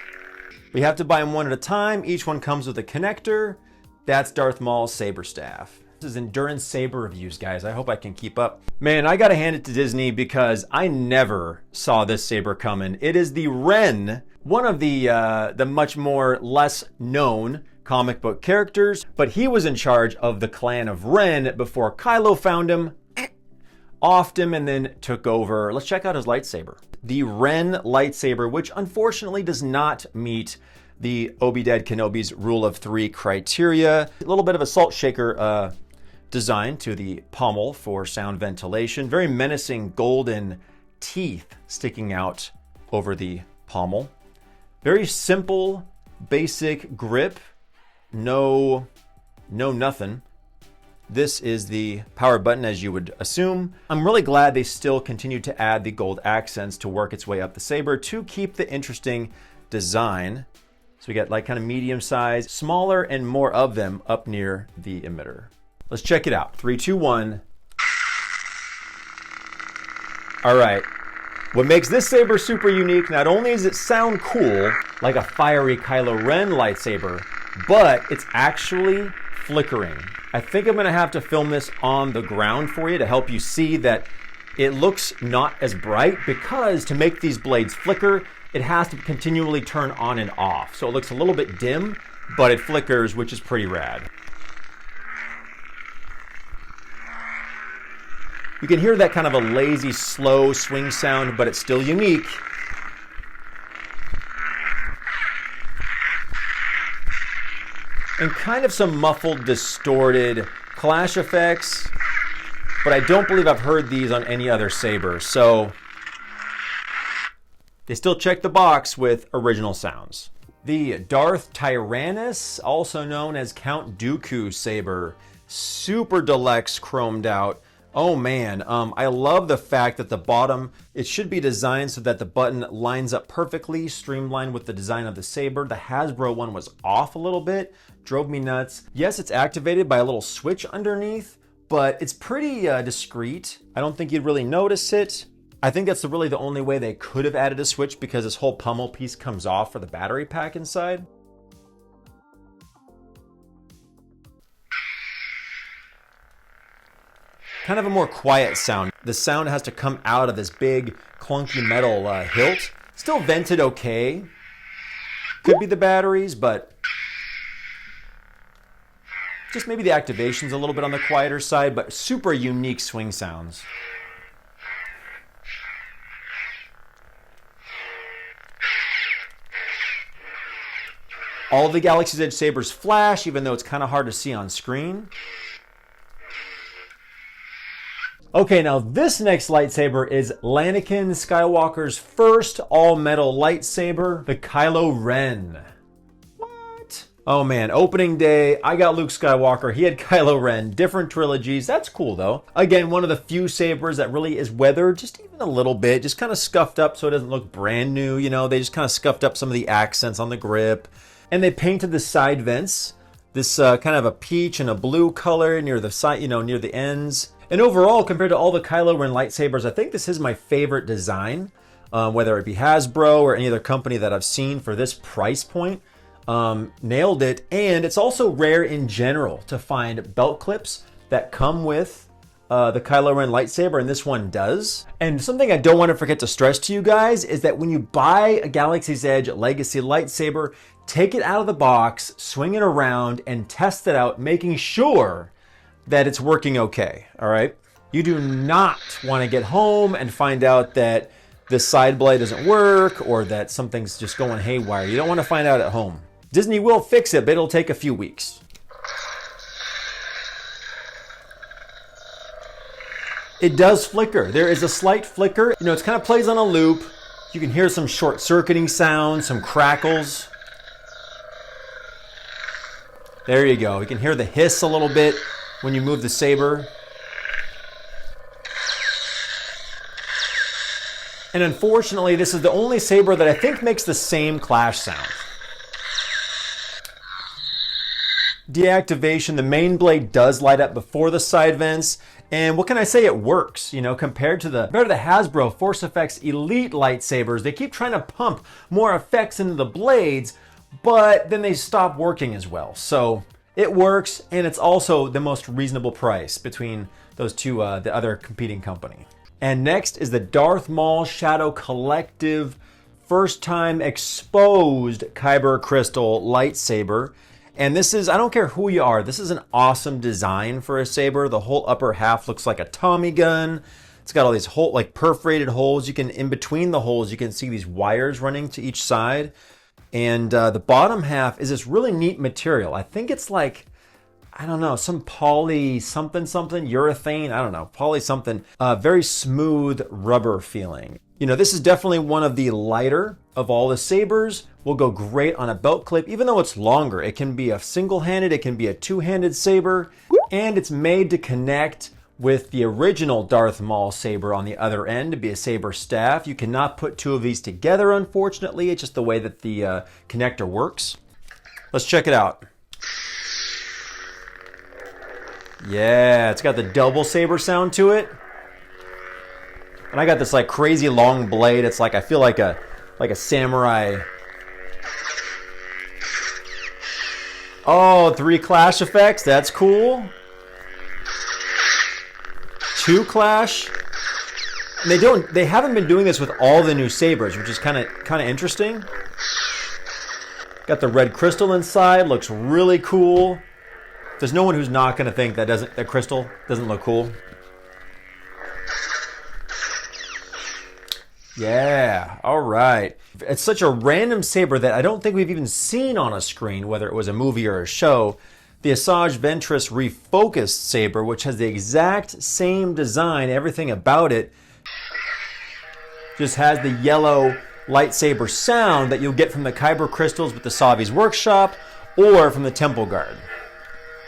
We have to buy them one at a time. Each one comes with a connector. That's Darth Maul's saber staff. This is Endurance Saber Reviews, guys. I hope I can keep up. Man, I gotta hand it to Disney because I never saw this saber coming. It is the Ren, one of the much more less known comic book characters, but he was in charge of the clan of Ren before Kylo found him, offed him, and then took over. Let's check out his lightsaber. The Ren lightsaber, which unfortunately does not meet the Obi-Wan Kenobi's rule of 3 criteria. A little bit of a salt shaker design to the pommel for sound ventilation. Very menacing golden teeth sticking out over the pommel. Very simple, basic grip. No nothing. This is the power button, as you would assume. I'm really glad they still continue to add the gold accents to work its way up the saber to keep the interesting design. So we got like kind of medium size, smaller and more of them up near the emitter. Let's check it out. 3, 2, 1. All right. What makes this saber super unique, not only does it sound cool, like a fiery Kylo Ren lightsaber, but it's actually flickering. I think I'm gonna have to film this on the ground for you to help you see that it looks not as bright, because to make these blades flicker, it has to continually turn on and off. So it looks a little bit dim, but it flickers, which is pretty rad. You can hear that kind of a lazy, slow swing sound, but it's still unique. And kind of some muffled, distorted clash effects, but I don't believe I've heard these on any other saber, so they still check the box with original sounds. The Darth Tyrannus, also known as Count Dooku saber, super deluxe chromed out. Oh man, I love the fact that the bottom, it should be designed so that the button lines up perfectly, streamlined with the design of the saber. The Hasbro one was off a little bit, drove me nuts. Yes, it's activated by a little switch underneath, but it's pretty discreet. I don't think you'd really notice it. I think that's really the only way they could have added a switch, because this whole pummel piece comes off for the battery pack inside. Kind of a more quiet sound. The sound has to come out of this big clunky metal hilt. Still vented okay. Could be the batteries, but just maybe the activation's a little bit on the quieter side, but super unique swing sounds. All of the Galaxy's Edge sabers flash, even though it's kind of hard to see on screen. Okay, now this next lightsaber is Anakin Skywalker's first all-metal lightsaber, the Kylo Ren. What? Oh man, opening day, I got Luke Skywalker, he had Kylo Ren, different trilogies. That's cool though. Again, one of the few sabers that really is weathered, just even a little bit, just kind of scuffed up so it doesn't look brand new, you know, they just kind of scuffed up some of the accents on the grip. And they painted the side vents, this kind of a peach and a blue color near the side, you know, near the ends. And overall, compared to all the Kylo Ren lightsabers, I think this is my favorite design, whether it be Hasbro or any other company that I've seen for this price point. Nailed it. And it's also rare in general to find belt clips that come with the Kylo Ren lightsaber, and this one does. And something I don't want to forget to stress to you guys is that when you buy a Galaxy's Edge Legacy lightsaber, take it out of the box, swing it around, and test it out, making sure that it's working okay, all right? You do not want to get home and find out that the side blade doesn't work or that something's just going haywire. You don't want to find out at home. Disney will fix it, but it'll take a few weeks. It does flicker. There is a slight flicker. You know, it kind of plays on a loop. You can hear some short-circuiting sounds, some crackles. There you go. You can hear the hiss a little bit when you move the saber. And unfortunately, this is the only saber that I think makes the same clash sound. Deactivation, the main blade does light up before the side vents. And what can I say? It works, you know, compared to the Hasbro Force Effects Elite lightsabers. They keep trying to pump more effects into the blades, but then they stop working as well. So it works, and it's also the most reasonable price between those two, the other competing company. And next is the Darth Maul Shadow Collective first time exposed Kyber crystal lightsaber. And this is, I don't care who you are, this is an awesome design for a saber. The whole upper half looks like a Tommy gun. It's got all these like perforated holes. You can, in between the holes, you can see these wires running to each side. And the bottom half is this really neat material. I think it's like, I don't know, some poly something, urethane, I don't know, poly something. Very smooth rubber feeling. You know, this is definitely one of the lighter of all the sabers. Will go great on a belt clip, even though it's longer. It can be a single-handed, it can be a two-handed saber, and it's made to connect with the original Darth Maul saber on the other end to be a saber staff. You cannot put two of these together, unfortunately. It's just the way that the connector works. Let's check it out. Yeah, it's got the double saber sound to it. And I got this like crazy long blade. It's like, I feel like a samurai. Oh, 3 clash effects. That's cool. 2 clash. And they haven't been doing this with all the new sabers, which is kind of interesting. Got the red crystal inside, looks really cool. There's no one who's not going to think that crystal doesn't look cool. Yeah, all right. It's such a random saber that I don't think we've even seen on a screen, whether it was a movie or a show. The Asajj Ventress refocused saber, which has the exact same design, everything about it, just has the yellow lightsaber sound that you'll get from the Kyber crystals with the Savi's workshop or from the Temple Guard.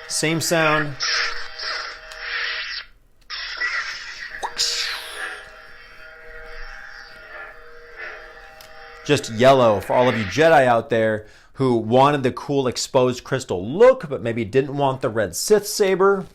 Same sound. just yellow for all of you Jedi out there who wanted the cool exposed crystal look, but maybe didn't want the red Sith saber.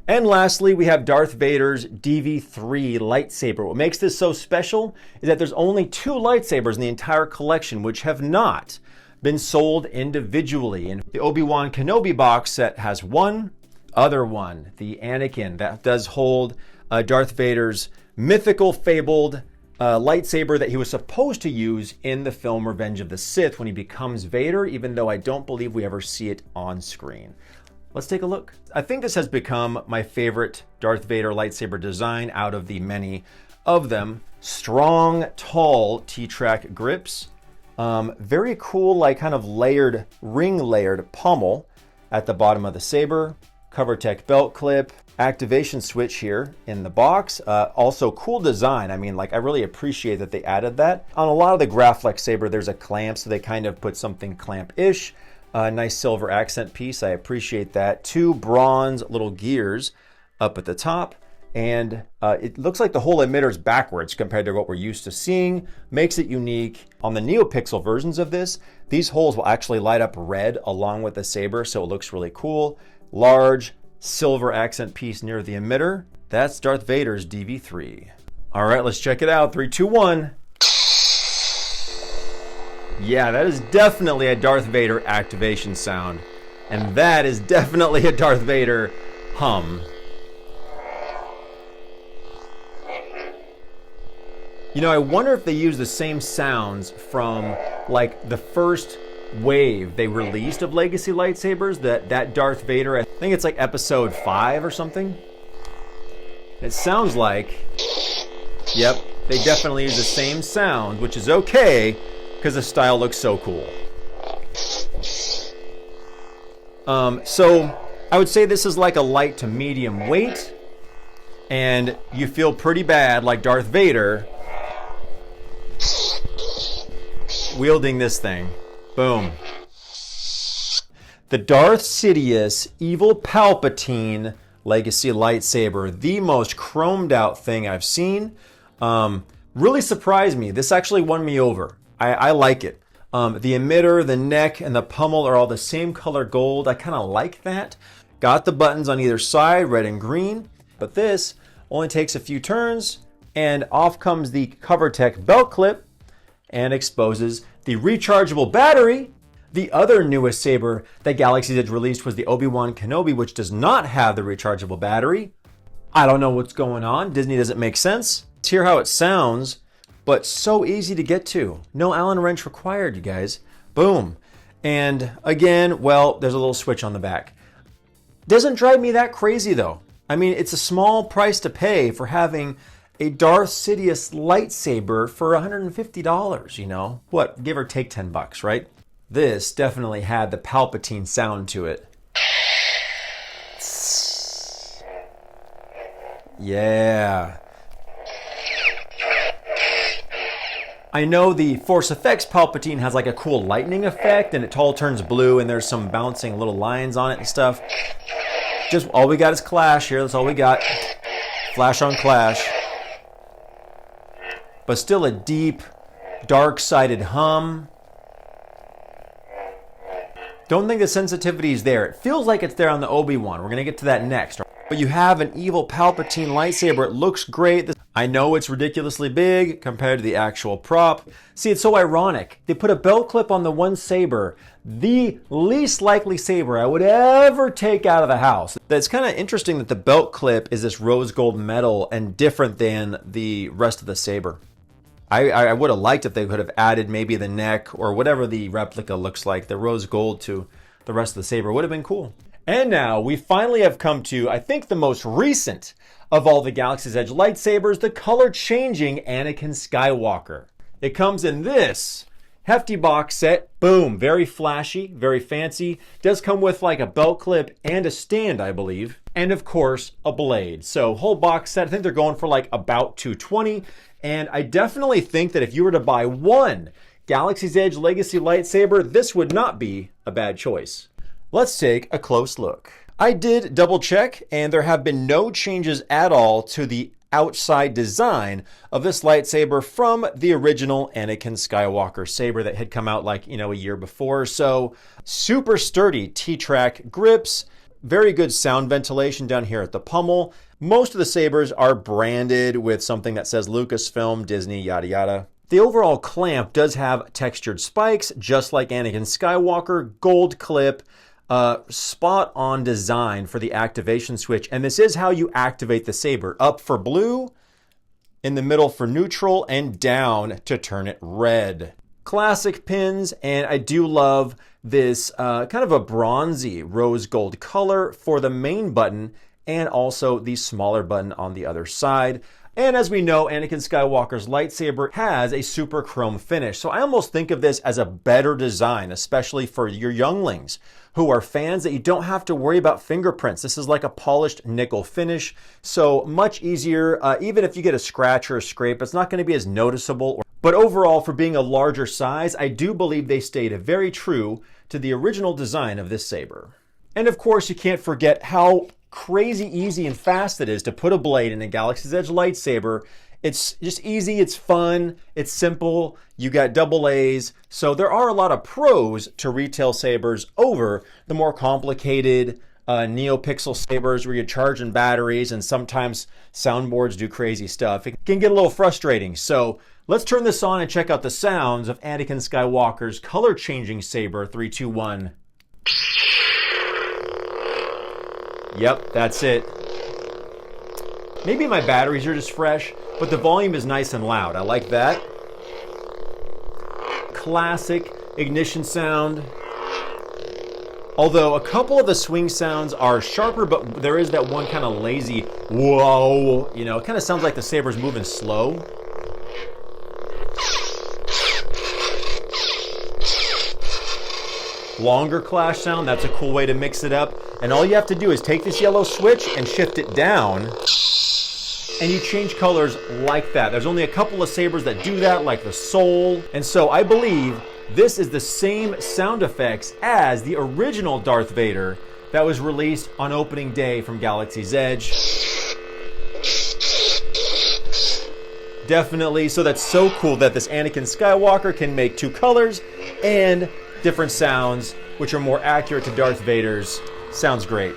And lastly, we have Darth Vader's DV3 lightsaber. What makes this so special is that there's only 2 lightsabers in the entire collection, which have not been sold individually. And the Obi-Wan Kenobi box set has one other one, the Anakin, that does hold Darth Vader's mythical, fabled lightsaber that he was supposed to use in the film Revenge of the Sith when he becomes Vader, even though I don't believe we ever see it on screen. Let's take a look. I think this has become my favorite Darth Vader lightsaber design out of the many of them. Strong, tall T-track grips. Very cool, like kind of layered, ring-layered pommel at the bottom of the saber. CoverTech belt clip. Activation switch here in the box. Also cool design. I mean, like, I really appreciate that they added that. On a lot of the Graflex saber, there's a clamp, so they kind of put something clamp-ish. Nice silver accent piece. I appreciate that. 2 bronze little gears up at the top. And it looks like the whole emitter is backwards compared to what we're used to seeing. Makes it unique. On the NeoPixel versions of this, these holes will actually light up red along with the saber, so it looks really cool. Large silver accent piece near the emitter. That's Darth Vader's DV3. All right, let's check it out. 3, 2, 1. Yeah, that is definitely a Darth Vader activation sound. And that is definitely a Darth Vader hum. You know, I wonder if they use the same sounds from like the first wave they released of Legacy lightsabers, that Darth Vader, I think it's like episode 5 or something. It sounds like, yep, they definitely use the same sound, which is okay, because the style looks so cool. So I would say this is like a light to medium weight, and you feel pretty bad like Darth Vader wielding this thing. Boom. The Darth Sidious Evil Palpatine Legacy lightsaber, the most chromed out thing I've seen. Really surprised me. This actually won me over. I like it. The emitter, the neck, and the pommel are all the same color gold. I kind of like that. Got the buttons on either side, red and green. But this only takes a few turns, and off comes the CoverTech belt clip and exposes the rechargeable battery. The other newest saber that Galaxy's Edge released was the Obi-Wan Kenobi, which does not have the rechargeable battery. I don't know what's going on. Disney doesn't make sense. Let's hear how it sounds. But so easy to get to. No Allen wrench required, you guys. Boom. And again, well, there's a little switch on the back. Doesn't drive me that crazy though. I mean, it's a small price to pay for having a Darth Sidious lightsaber for $150, you know? What, give or take 10 bucks, right? This definitely had the Palpatine sound to it. Yeah. I know the Force Effects Palpatine has like a cool lightning effect and it all turns blue and there's some bouncing little lines on it and stuff. Just all we got is Clash here. That's all we got. Flash on Clash. But still a deep, dark-sided hum. Don't think the sensitivity is there. It feels like it's there on the Obi-Wan. We're going to get to that next. But you have an evil Palpatine lightsaber. It looks great. I know it's ridiculously big compared to the actual prop. See, it's so ironic. They put a belt clip on the one saber, the least likely saber I would ever take out of the house. It's kind of interesting that the belt clip is this rose gold metal and different than the rest of the saber. I would have liked if they could have added maybe the neck or whatever the replica looks like, the rose gold to the rest of the saber. Would have been cool. And now we finally have come to, I think, the most recent of all the Galaxy's Edge lightsabers, the color-changing Anakin Skywalker. It comes in this hefty box set. Boom, very flashy, very fancy. Does come with like a belt clip and a stand, I believe. And of course, a blade. So whole box set, I think they're going for like about $220. And I definitely think that if you were to buy one Galaxy's Edge Legacy lightsaber, this would not be a bad choice. Let's take a close look. I did double check and there have been no changes at all to the outside design of this lightsaber from the original Anakin Skywalker saber that had come out like, a year before. So super sturdy T-track grips, very good sound ventilation down here at the pommel. Most of the sabers are branded with something that says Lucasfilm, Disney, yada yada. The overall clamp does have textured spikes, just like Anakin Skywalker, gold clip, spot on design for the activation switch. And this is how you activate the saber. Up for blue, in the middle for neutral, and down to turn it red. Classic pins, and I do love this kind of a bronzy rose gold color for the main button and also the smaller button on the other side. And as we know, Anakin Skywalker's lightsaber has a super chrome finish. So I almost think of this as a better design, especially for your younglings who are fans that you don't have to worry about fingerprints. This is like a polished nickel finish. So much easier, even if you get a scratch or a scrape, it's not going to be as noticeable. But overall, for being a larger size, I do believe they stayed very true to the original design of this saber. And of course, you can't forget how crazy easy and fast it is to put a blade in a Galaxy's Edge lightsaber. It's just easy, it's fun, it's simple, you got double A's. So there are a lot of pros to retail sabers over the more complicated NeoPixel sabers where you're charging batteries and sometimes soundboards do crazy stuff. It can get a little frustrating. So let's turn this on and check out the sounds of Anakin Skywalker's color-changing saber. 3, 2, 1. Yep, that's it. Maybe my batteries are just fresh, but the volume is nice and loud. I like that. Classic ignition sound. Although a couple of the swing sounds are sharper, but there is that one kind of lazy whoa. It kind of sounds like the saber's moving slow. Longer clash sound, that's a cool way to mix it up. And all you have to do is take this yellow switch and shift it down, and you change colors like that. There's only a couple of sabers that do that, like the Soul. And so I believe this is the same sound effects as the original Darth Vader that was released on opening day from Galaxy's Edge. Definitely, so that's so cool that this Anakin Skywalker can make two colors and different sounds, which are more accurate to Darth Vader's. Sounds great.